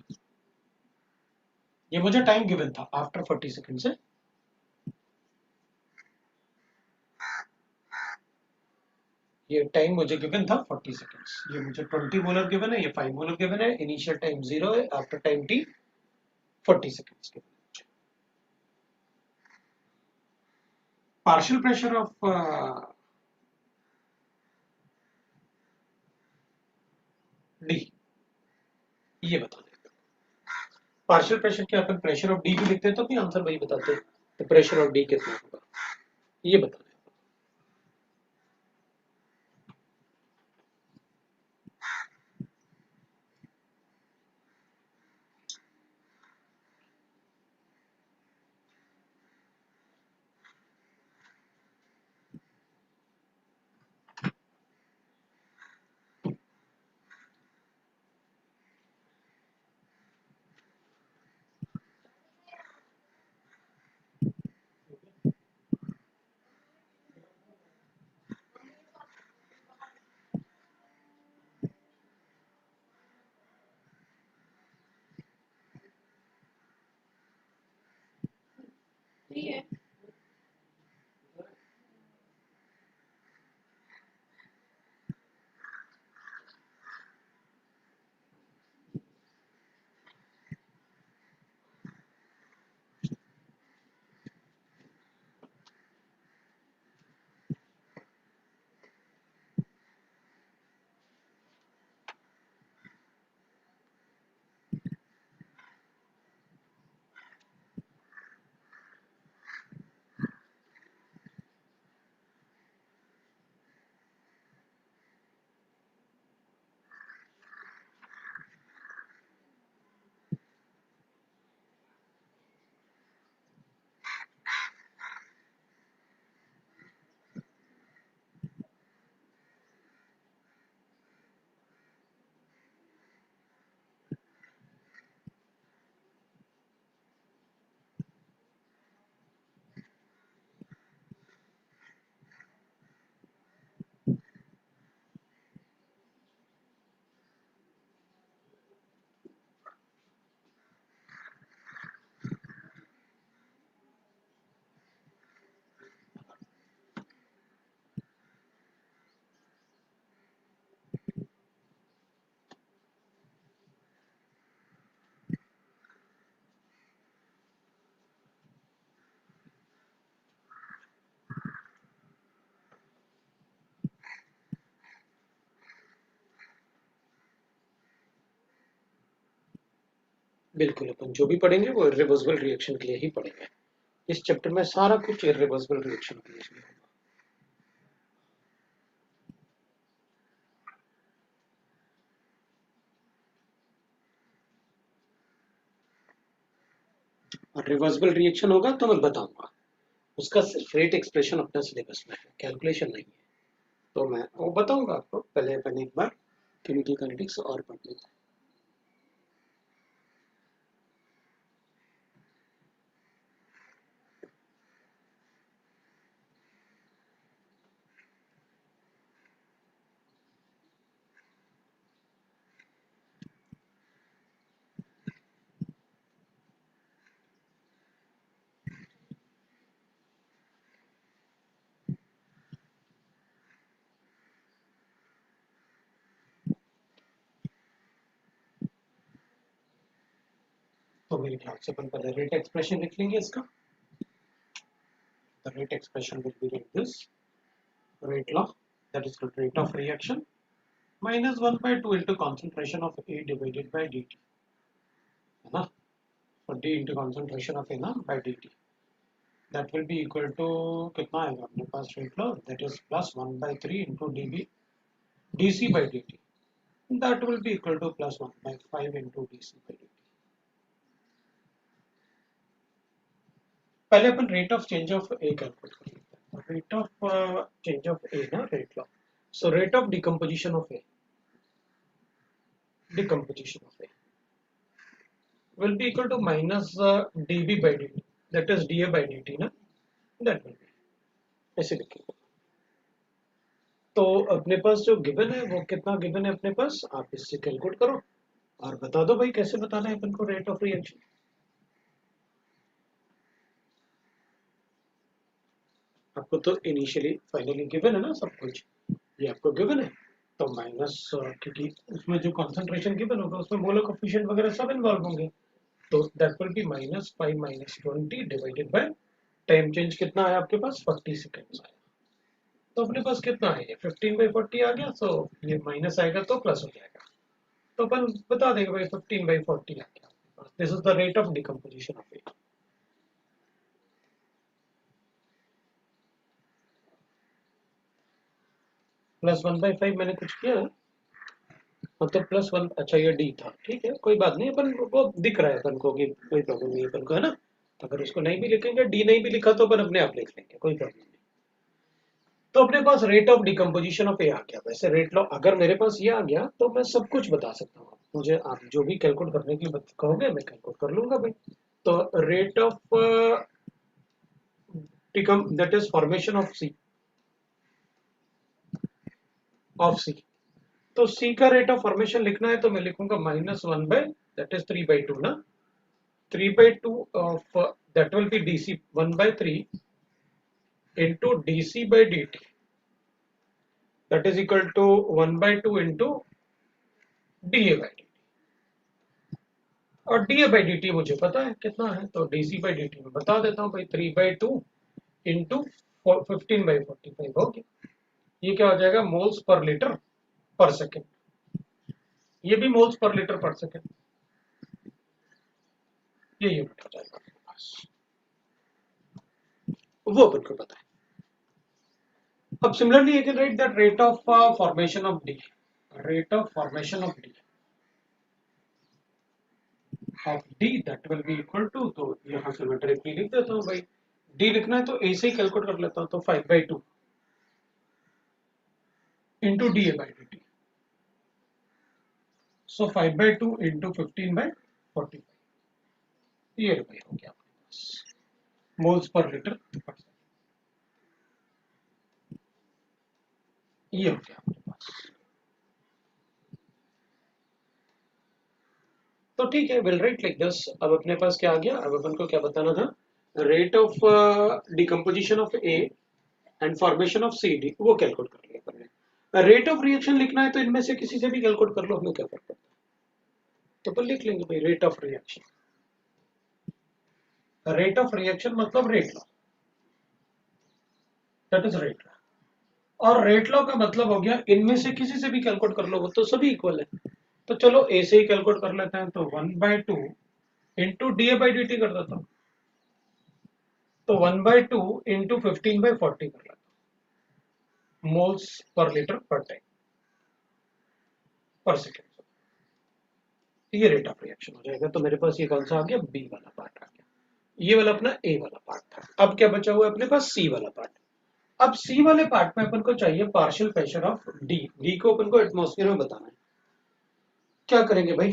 ये मुझे टाइम गिवन था आफ्टर 40 सेकेंड से, ये टाइम मुझे गिवन था 40 सेकेंड्स, ये मुझे 20 मोलर गिवन है, ये 5 मोलर गिवन है, इनिशियल टाइम 0 है, after time T 40 seconds given. Partial pressure of D, ये बताना है। पार्शियल प्रेशर क्या अपन प्रेशर ऑफ डी भी लिखते हैं तो भी आंसर वही बताते हैं, तो प्रेशर ऑफ डी कितना होगा ये बताना है। बिल्कुल अपन जो भी पढ़ेंगे वो इरिवर्सिबल रिएक्शन के लिए ही पढ़ेंगे। इस चैप्टर में सारा कुछ इरिवर्सिबल रिएक्शन के लिए होगा। और रिवर्सिबल रिएक्शन होगा तो मैं बताऊंगा, उसका सिर्फ रेट एक्सप्रेशन अपना सिलेबस में है, कैलकुलेशन नहीं है, तो मैं वो बताऊंगा आपको। पहले अपन एक बार केमिकल काइनेटिक्स और पढ़ लेते हैं। तो मेरे ख्याल से अपन पहले रेट एक्सप्रेशन लिख लेंगे इसका। The rate expression will be like this: rate law, that is the rate of reaction, minus 1 by 2 into concentration of A divided by dt, है ना? So D into concentration of A ना by dt, that will be equal to कितना आएगा अपने पास rate law, that is plus 1 by 3 into dc by dt, that will be equal to plus 1 by 5 into dc by dt. पहले अपन rate of change of A calculate कर लेते हैं। Rate of change of A ना, rate law, so rate of decomposition of A, decomposition of A will be equal to minus dB by dt, that is dA by dt ना, that will be ऐसे लिखेंगे। तो अपने पास जो given है वो कितना गिवन है अपने पास, आप इससे कैलकुलेट करो और बता दो भाई कैसे बताना है अपन को रेट ऑफ रिएक्शन। आपको तो इनिशियली फाइनली गिवन है ना सब कुछ, ये आपको गिवन है, तो माइनस क्योंकि उसमें जो कॉन्सेंट्रेशन गिवन होगा उसमें मोलर कोफिशिएंट वगैरह सब इन्वॉल्व होंगे, तो that will B -5 -20 divided by time change कितना है आपके पास 40 सेकेंड्स आया। तो अपने पास कितना है, ये 15/40 आ गया, सो ये माइनस आएगा तो प्लस हो जाएगा, तो अपन बता देंगे भाई 15/40 आ गया। This is the rate of decomposition of air. +1/5 मैंने कुछ किया है, मतलब +1, अच्छा ये डी था, ठीक है कोई बात नहीं, अपन वो दिख रहा है अपन को कि कोई प्रॉब्लम नहीं है अपन को, है ना? तो अगर उसको नहीं भी लिखेंगे, डी नहीं भी लिखा तो अपन अपने आप लिख लेंगे, कोई प्रॉब्लम नहीं। तो अपने पास रेट ऑफ डिकम्पोजिशन ऑफ ए आ गया। वैसे रेट लॉ अगर मेरे पास ये आ गया तो मैं सब कुछ बता सकता हूँ, मुझे आप जो भी कैलकुलेट करने की कहोगे मैं कैलकुलेट कर लूंगा भाई। तो rate of that is formation of C, तो सी का रेट ऑफ फॉर्मेशन लिखना है तो मैं लिखूंगा -1 बाय दैट इज 3/2 ना, 3/2 of that will be dc 1/3 into dc by dt, that is equal to 1/2 into da by dt। और da by dt मुझे पता है कितना है, तो dc by dt में बता देता हूँ भाई, 3/2 इंटू 15/45 हो गया। ये क्या हो जाएगा, मोल्स पर लीटर पर सेकेंड। ये भी मोल्स पर लीटर पर सेकेंड, ये यूनिट हो जाएगा आपके पास, वो अपन को पता है। अब similarly you can write that rate of formation of D, rate of formation of D that will be equal to, तो यहाँ से मैं डायरेक्टली लिख देता हूँ भाई, D लिखना है तो A से ही कैलकुलेट कर लेता हूँ, तो 5/2 into dA by dt, so 5/2 into 15/45, ये भाई हो गया आपके पास मोल्स पर लीटर, ये हो गया आपके पास। तो ठीक है, विल राइट लाइक दिस। अब अपने पास क्या आ गया, अब अपन को क्या बताना था, rate of decomposition of A and formation of C D, वो कैलकुलेट कर लिया अपन ने। रेट ऑफ रिएक्शन लिखना है तो इनमें से किसी से भी कैलकुलेट कर लो, हमें क्या फर्क पड़ता है, तो अपन लिख लेंगे भाई rate of reaction. Rate of reaction मतलब rate law, that is rate law. और रेट लॉ का मतलब हो गया इनमें से किसी से भी कैलकुलेट कर लो, वो तो सभी इक्वल है। तो चलो ए से ही कैलकुलेट कर लेते हैं, तो 1/2 into D A by d T कर देता हूँ, तो 1/2 इंटू 15/40 कर लेता हूँ, मोल्स पर लीटर पर टाइम पर सेकेंड। ये रेट ऑफ रिएक्शन हो जाएगा। तो मेरे पास ये कौन सा आ गया, बी वाला पार्ट आ गया, ये वाला अपना ए वाला पार्ट था। अब क्या बचा हुआ है अपने पास, सी वाला पार्ट। अब सी वाले पार्ट में अपन को चाहिए partial pressure of D, D को अपन को एटमॉस्फेयर में बताना है। क्या करेंगे भाई,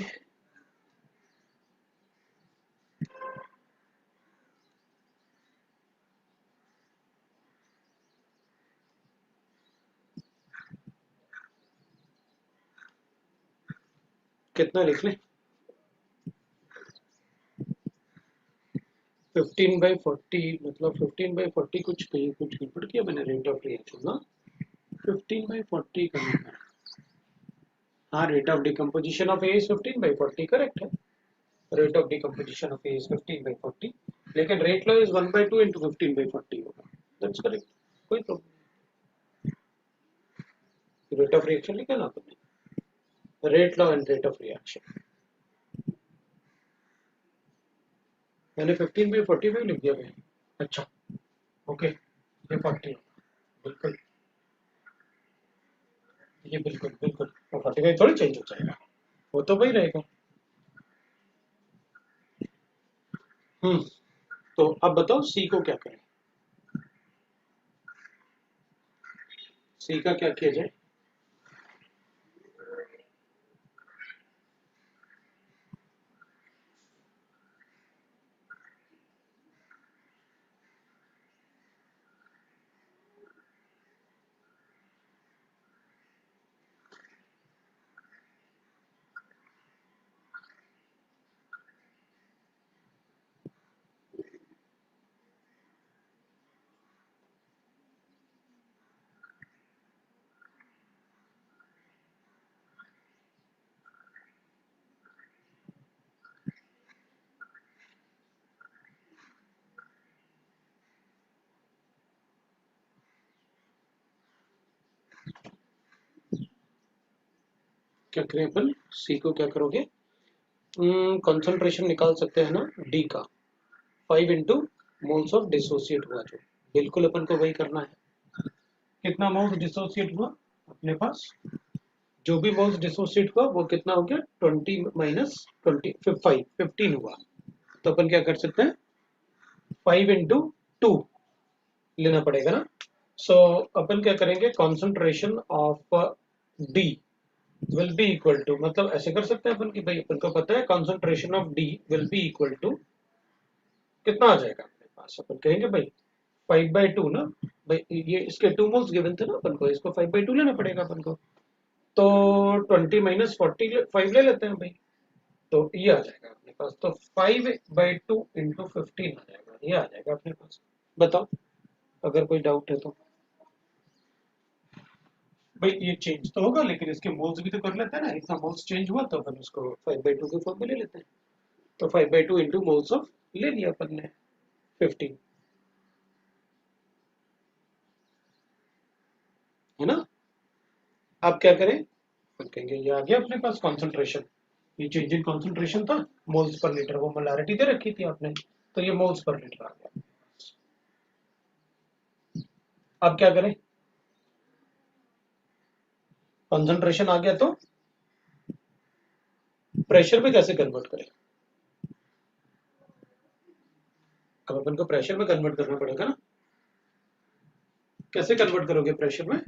कितना लिख लें, 15/40, मतलब 15/40 कुछ कहीं कुछ गड़बड़ किया मैंने, रेट ऑफ रिएक्शन ना 15/40 करना है। हाँ, rate of decomposition of A is 15/40, correct है, rate of decomposition of A is 15/40, लेकिन रेट लॉ इज 1/2 इंटू 15/40 होगा, दैट्स करेक्ट, कोई प्रॉब्लम। रेट ऑफ रिएक्शन लिखा ना आपने, rate law and rate of reaction, मैंने 15/45 लिख दिया भाई। अच्छा, ओके, ये 40, बिल्कुल, ये बिल्कुल बिल्कुल, वो 45 थोड़ी चेंज हो जाएगा, वो तो वही रहेगा। तो अब बताओ सी को क्या करें, सी का क्या किया जाए, क्या करें अपन, सी को क्या करोगे, कंसंट्रेशन निकाल सकते हैं ना डी का, 5 इंटू मोल्स ऑफ डिसोसिएट हुआ, जो बिल्कुल अपन को वही करना है। कितना मोल्स डिसोसिएट हुआ अपने पास, जो भी मोल्स डिसोसिएट हुआ वो कितना हो गया, 20 माइनस 20, 15 हुआ। तो अपन क्या कर सकते हैं, 5 इंटू 2 लेना पड़ेगा ना। सो अपन क्या करेंगे, concentration of D will be equal to, मतलब ऐसे कर सकते हैं अपन कि भाई अपन को पता है concentration of D will be equal to कितना आ जाएगा अपने पास, अपन कहेंगे भाई 5/2 ना, भाई ये इसके 2 मोल्स गिवन थे ना अपन को, इसको 5/2 लेना पड़ेगा अपन को, तो 20 माइनस 5 ले लेते हैं भाई, तो ये आ जाएगा अपने पास, तो 5/2 इंटू 15 आ जाएगा, ये आ जाएगा अपने पास। बताओ अगर कोई डाउट है तो। भाई ये चेंज तो होगा लेकिन इसके मोल्स भी तो कर लेते हैं ना, इतना मोल्स चेंज हुआ तो अपन उसको 5/2 के फॉर्म में ले लेते हैं। तो 5/2 इंटू मोल्स ऑफ ले लिया अपन ने 15, है ना। आप क्या करें, अपन कहेंगे ये आ गया अपने पास कॉन्सेंट्रेशन, ये चेंज इन कॉन्सेंट्रेशन था मोल्स पर लीटर, वो मोलारिटी दे रखी थी आपने, तो ये मोल्स पर लीटर आ गया। अब क्या करें, कॉन्सेंट्रेशन आ गया तो प्रेशर में कैसे कन्वर्ट करें। अब अपन को प्रेशर में कन्वर्ट करना पड़ेगा ना, कैसे कन्वर्ट करोगे प्रेशर में।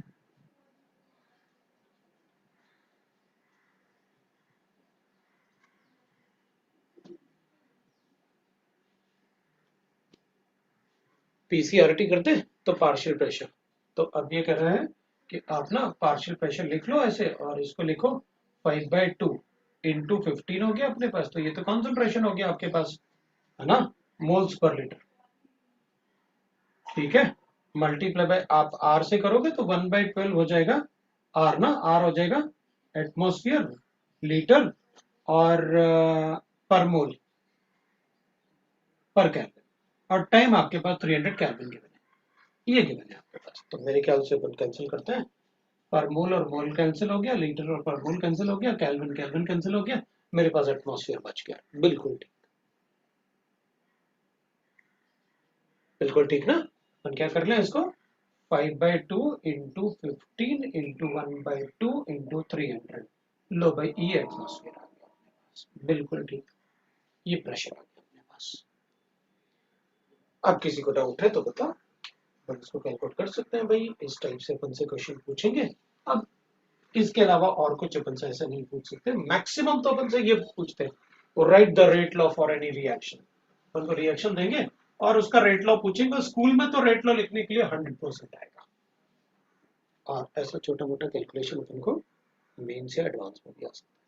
पीसीआरटी करते हैं तो पार्शियल प्रेशर, तो अब ये कह रहा है कि आप ना पार्शियल प्रेशर लिख लो ऐसे और इसको लिखो 5/2 इंटू 15 हो गया अपने पास, तो ये तो कॉन्सेंट्रेशन हो गया आपके पास, है ना, मोल्स पर लीटर। ठीक है, मल्टीप्लाई बाय आप आर से करोगे तो 1/12 हो जाएगा, आर ना, आर हो जाएगा एटमॉस्फेयर लीटर और पर मोल पर केल्विन, और टाइम आपके पास 300 केल्विन गिवन है, ये गिवन है आपके पास। तो मेरे ख्याल से अपन कैंसिल करते हैं, पर मोल और मोल कैंसिल हो गया, लीटर और पर मोल कैंसिल हो गया, केल्विन केल्विन कैंसिल हो गया, मेरे पास एटमॉस्फेयर बच गया। बिल्कुल ठीक, बिल्कुल ठीक ना। अपन क्या कर लें इसको 5/2 इंटू 15 इंटू 1/2 इंटू 300, लो भाई ये एटमॉस्फेयर आ गया अपने पास, बिल्कुल ठीक, ये प्रेशर आ गया अपने पास। अब किसी को डाउट है तो बताओ, अपन इसको कैलकुलेट कर सकते हैं भाई, इस टाइप से अपन से क्वेश्चन पूछेंगे। अब इसके अलावा और कुछ अपन से ऐसा नहीं पूछ सकते, मैक्सिमम तो अपन से ये पूछते हैं write the rate law for any reaction, अपन को रिएक्शन देंगे और उसका रेट लॉ पूछेंगे, स्कूल में तो रेट लॉ लिखने के लिए 100% आएगा, और ऐसा छोटा मोटा कैलकुलेशन अपन को मेन से एडवांस में भी आ सकता है,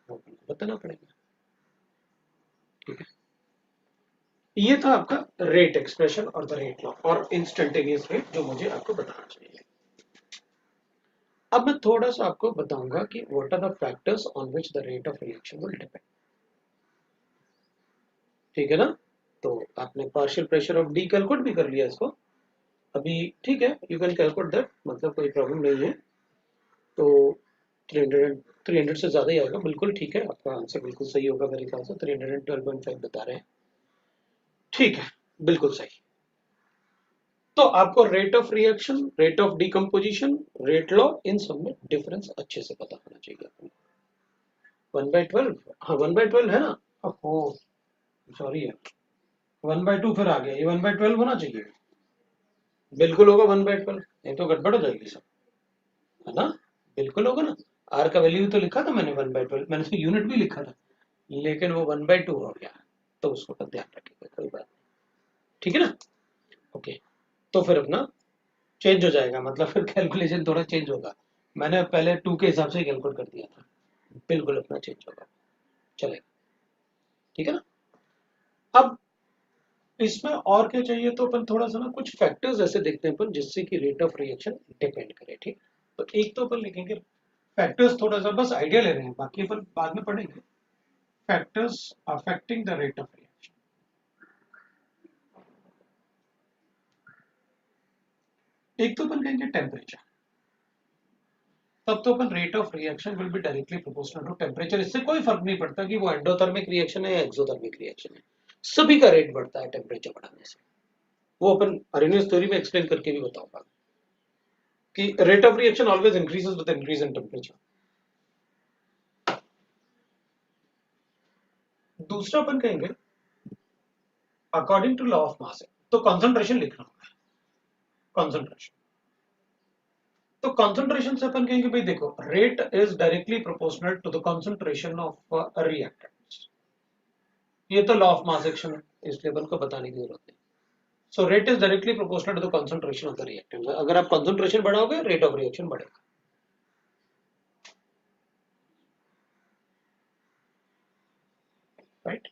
वो अपन को बताना पड़ेगा। ठीक है, ये था आपका रेट एक्सप्रेशन और द रेट लॉ और इंस्टेंटेनियस रेट जो मुझे आपको बताना चाहिए। अब मैं थोड़ा सा आपको बताऊंगा कि what are the factors on which the rate of reaction will depend. ठीक है ना, तो आपने partial pressure of D calculate भी कर लिया इसको अभी, ठीक है, यू कैन कैलकुलेट दैट, मतलब कोई प्रॉब्लम नहीं है। तो 300 से ज़्यादा ही आएगा, बिल्कुल ठीक है, आपका आंसर बिल्कुल सही होगा मेरे ख्याल से, 312.5 बता रहे हैं, ठीक है, बिल्कुल सही। तो आपको rate of reaction, rate of decomposition, rate law, इन सब में डिफरेंस अच्छे से पता होना चाहिए आपको। 1/12, हाँ 1/12 है ना, ओ सॉरी है, 1/2 फिर आ गया, ये 1/12 होना चाहिए, बिल्कुल होगा 1/12, नहीं तो गड़बड़ हो जाएगी सब, है ना, बिल्कुल होगा ना। आर का वैल्यू तो लिखा था मैंने 1/12, मैंने तो यूनिट भी लिखा था, लेकिन वो 1/2 हो गया, तो उसको तो ध्यान रखिएगा, कोई बात नहीं, ठीक है ना। ओके, तो फिर अपना चेंज हो जाएगा, मतलब फिर कैलकुलेशन थोड़ा चेंज होगा, मैंने पहले 2 के हिसाब से कैलकुलेट कर दिया था, बिल्कुल अपना चेंज होगा, चलेगा, ठीक है ना। अब इसमें और क्या चाहिए, तो अपन थोड़ा सा ना कुछ फैक्टर्स ऐसे देखते हैं अपन जिससे कि रेट ऑफ रिएक्शन डिपेंड करे, ठीक। तो एक तो अपन लिखेंगे फैक्टर्स, थोड़ा सा बस आइडिया ले रहे हैं, बाकी अपन बाद में पढ़ेंगे, factors affecting the rate of reaction. एक तो अपन कहेंगे टेम्परेचर, तब तो अपन rate of reaction will be directly proportional to temperature, इससे कोई फर्क नहीं पड़ता कि वो एंडोथर्मिक रिएक्शन है या एक्सोथर्मिक रिएक्शन है, सभी का रेट बढ़ता है टेम्परेचर बढ़ाने से, वो अपन अरेनियस थ्योरी में एक्सप्लेन करके भी बताऊंगा कि rate of reaction always increases with increase in temperature. दूसरा अपन कहेंगे according to law of mass, तो कॉन्सेंट्रेशन लिखना होगा, कॉन्सेंट्रेशन, तो कॉन्सेंट्रेशन से अपन कहेंगे भाई देखो rate is directly proportional to the concentration of reactants, ये तो लॉ ऑफ मास एक्शन है, इसलिए अपन को बताने की जरूरत नहीं। So rate is directly proportional to the concentration of the reactant, अगर आप कॉन्सेंट्रेशन बढ़ाओगे रेट ऑफ रिएक्शन बढ़ेगा, right.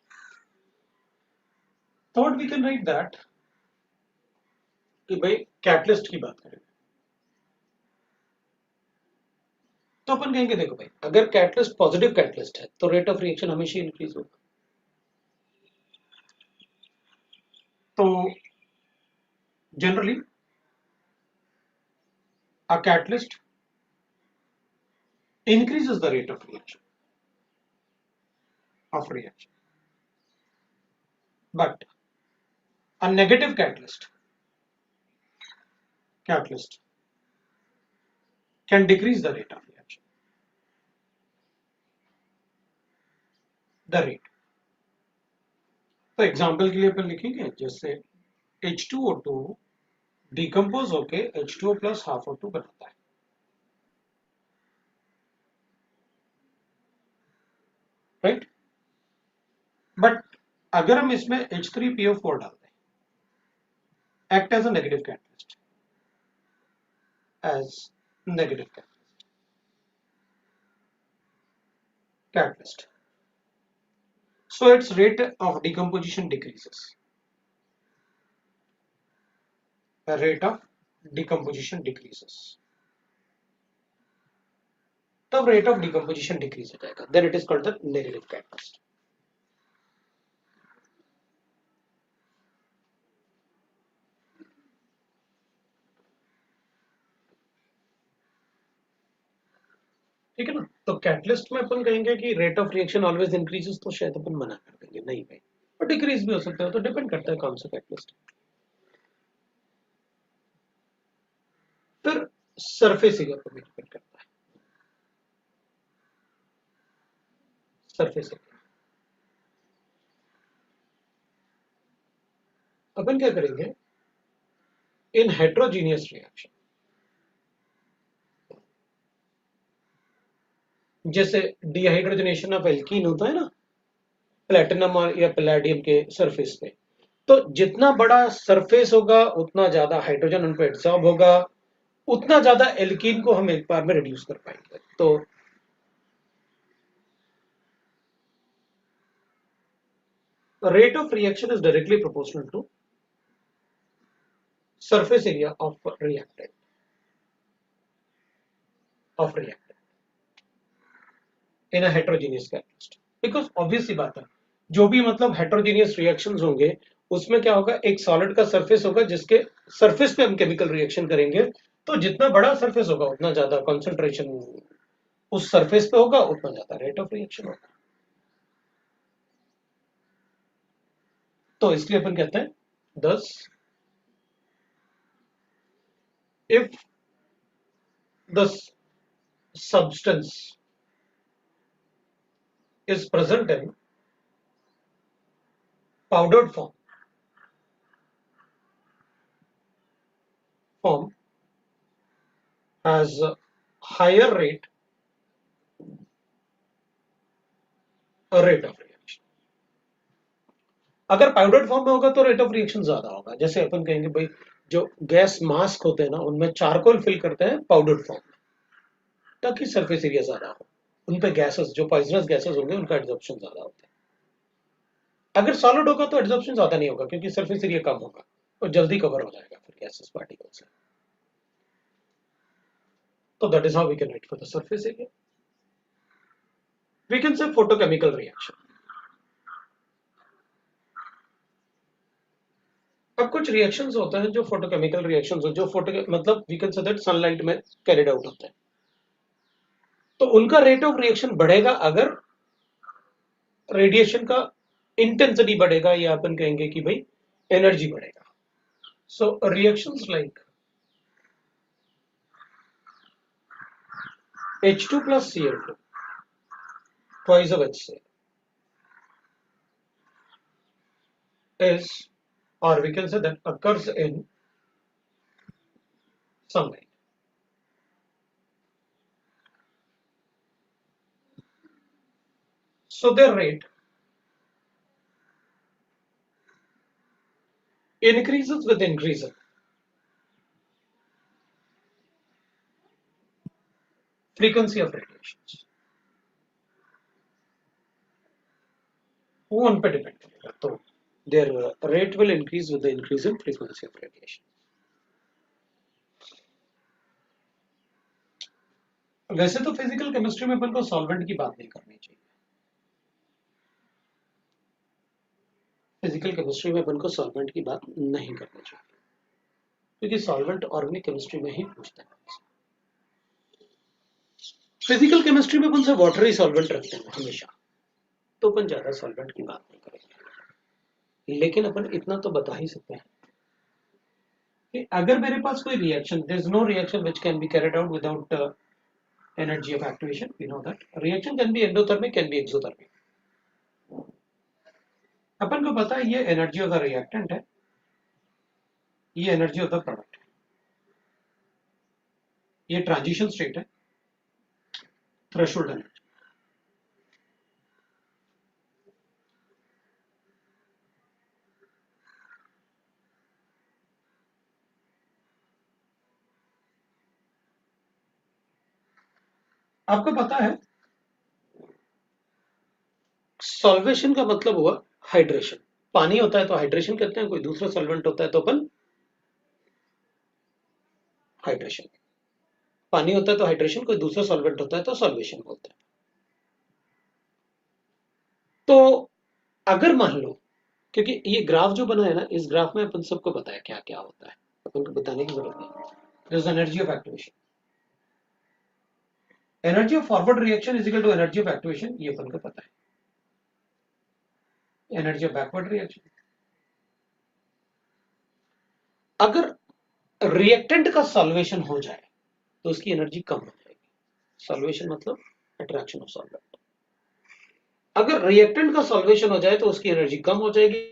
Thought we can write that कि भाई कैटलिस्ट की बात करें तो अपन कहेंगे देखो भाई अगर कैटलिस्ट पॉजिटिव कैटलिस्ट है तो रेट ऑफ रिएक्शन हमेशा इंक्रीज होगा। तो generally a catalyst increases the rate of reaction, but a negative catalyst can decrease the rate of reaction, the rate। तो एग्जाम्पल के लिए अपन लिखेंगे जैसे H2O2 डिकम्पोज होके H2O प्लस हाफ O2 बनाता है, राइट। बट अगर हम इसमें H3PO4 डाल दें act as a negative catalyst, as negative catalyst, so its rate of decomposition decreases, the rate of decomposition decreases, तब rate of decomposition decrease हो जाएगा, then it is called the negative catalyst। ठीक है ना। तो catalyst में अपन कहेंगे कि rate of reaction always increases, तो शायद अपन मना कर देंगे नहीं भाई, और डिक्रीज भी हो सकता है, तो डिपेंड करता है कौन सा कैटलिस्ट। फिर सरफेस एरिया पर भी डिपेंड करता है, सरफेस एरिया। अपन क्या करेंगे इन हेट्रोजीनियस रिएक्शन, जैसे डिहाइड्रोजनेशन ऑफ एल्कीन होता है ना प्लेटिनम और या पैलेडियम के सरफेस पे, तो जितना बड़ा सरफेस होगा उतना ज्यादा हाइड्रोजन उन पर एब्सॉर्ब होगा, उतना ज्यादा एल्कीन को हम एक बार में रिड्यूस कर पाएंगे। तो rate of reaction is directly proportional to surface area of reactant in a heterogeneous catalyst, because obvious सी बात है जो भी मतलब heterogeneous reactions होंगे उसमें क्या होगा एक सॉलिड का सरफेस होगा जिसके सरफेस पे हम केमिकल रिएक्शन करेंगे, तो जितना बड़ा सरफेस होगा उतना ज्यादा कंसंट्रेशन उस सरफेस पे होगा, उतना ज्यादा रेट ऑफ रिएक्शन होगा। तो इसलिए अपन कहते हैं 10 if the substance is present in powdered form has a higher rate of reaction। अगर पाउडर्ड फॉर्म में होगा तो रेट ऑफ रिएक्शन ज्यादा होगा। जैसे अपन कहेंगे भाई जो गैस मास्क होते हैं ना उनमें चारकोल फिल करते हैं पाउडर्ड फॉर्म में ताकि सरफेस एरिया ज्यादा हो, उन पे गैसेस जो पॉइजनस गैसेस होंगे उनका एब्जॉर्प्शन ज्यादा होता है। अगर सॉलिड होगा तो एब्जॉर्प्शन ज्यादा नहीं होगा क्योंकि सरफेस एरिया कम होगा और जल्दी कवर हो जाएगा फिर गैसेस पार्टिकल से। तो that is how we can write for the surface area. We can say photochemical reaction. अब कुछ रिएक्शंस होते हैं जो फोटोकेमिकल रिएक्शंस हो जो फोटो मतलब we can say that sunlight में कैरिड आउट होते हैं, तो उनका रेट ऑफ रिएक्शन बढ़ेगा अगर रेडिएशन का इंटेंसिटी बढ़ेगा या अपन कहेंगे कि भाई एनर्जी बढ़ेगा। So reactions like H2 plus Cl2 twice of HCl is, or we can say that occurs in sunlight। So their rate increases with increase frequency of radiations। वो उन पे डिपेंड करेगा। तो their rate will increase with the increase in frequency of radiation. वैसे तो physical chemistry में अपन को solvent की बात नहीं करनी चाहिए, फिजिकल केमिस्ट्री में अपन को सॉल्वेंट की बात नहीं करनी चाहिए, क्योंकि सॉल्वेंट ऑर्गेनिक केमिस्ट्री में ही पूछते हैं। फिजिकल केमिस्ट्री में अपन से वाटर ही सॉल्वेंट रखते हैं हमेशा, तो अपन ज्यादा सॉल्वेंट की बात नहीं करेंगे। लेकिन अपन इतना तो बता ही सकते हैं कि अगर मेरे पास कोई reaction, there is no reaction which can be carried out without energy of activation, we know that reaction can be endothermic, can be exothermic. अपन को पता है ये एनर्जी ऑफ द रिएक्टेंट है, ये एनर्जी ऑफ द प्रोडक्ट है, ये transition state है, थ्रेशोल्ड एनर्जी। आपको पता है सॉल्वेशन का मतलब हुआ हाइड्रेशन। पानी होता है तो हाइड्रेशन कहते हैं, कोई दूसरा सॉल्वेंट होता है तो अपन हाइड्रेशन, पानी होता है तो हाइड्रेशन, कोई दूसरा सॉल्वेंट होता है तो सॉल्वेशन बोलते हैं। तो अगर मान लो, क्योंकि ये ग्राफ जो बना है ना, इस ग्राफ में अपन सबको पता है क्या क्या होता है, अपन को बताने की जरूरत नहीं। This is energy of activation, energy of forward reaction is equal to energy of activation, ये अपन को पता है। एनर्जी ऑफ बैकवर्ड रिएक्शन, अगर रिएक्टेंट का सॉल्वेशन हो जाए तो उसकी एनर्जी कम हो जाएगी। सॉल्वेशन मतलब अट्रैक्शन ऑफ सॉल्वेंट। अगर रिएक्टेंट का सॉल्वेशन हो जाए तो उसकी एनर्जी कम हो जाएगी,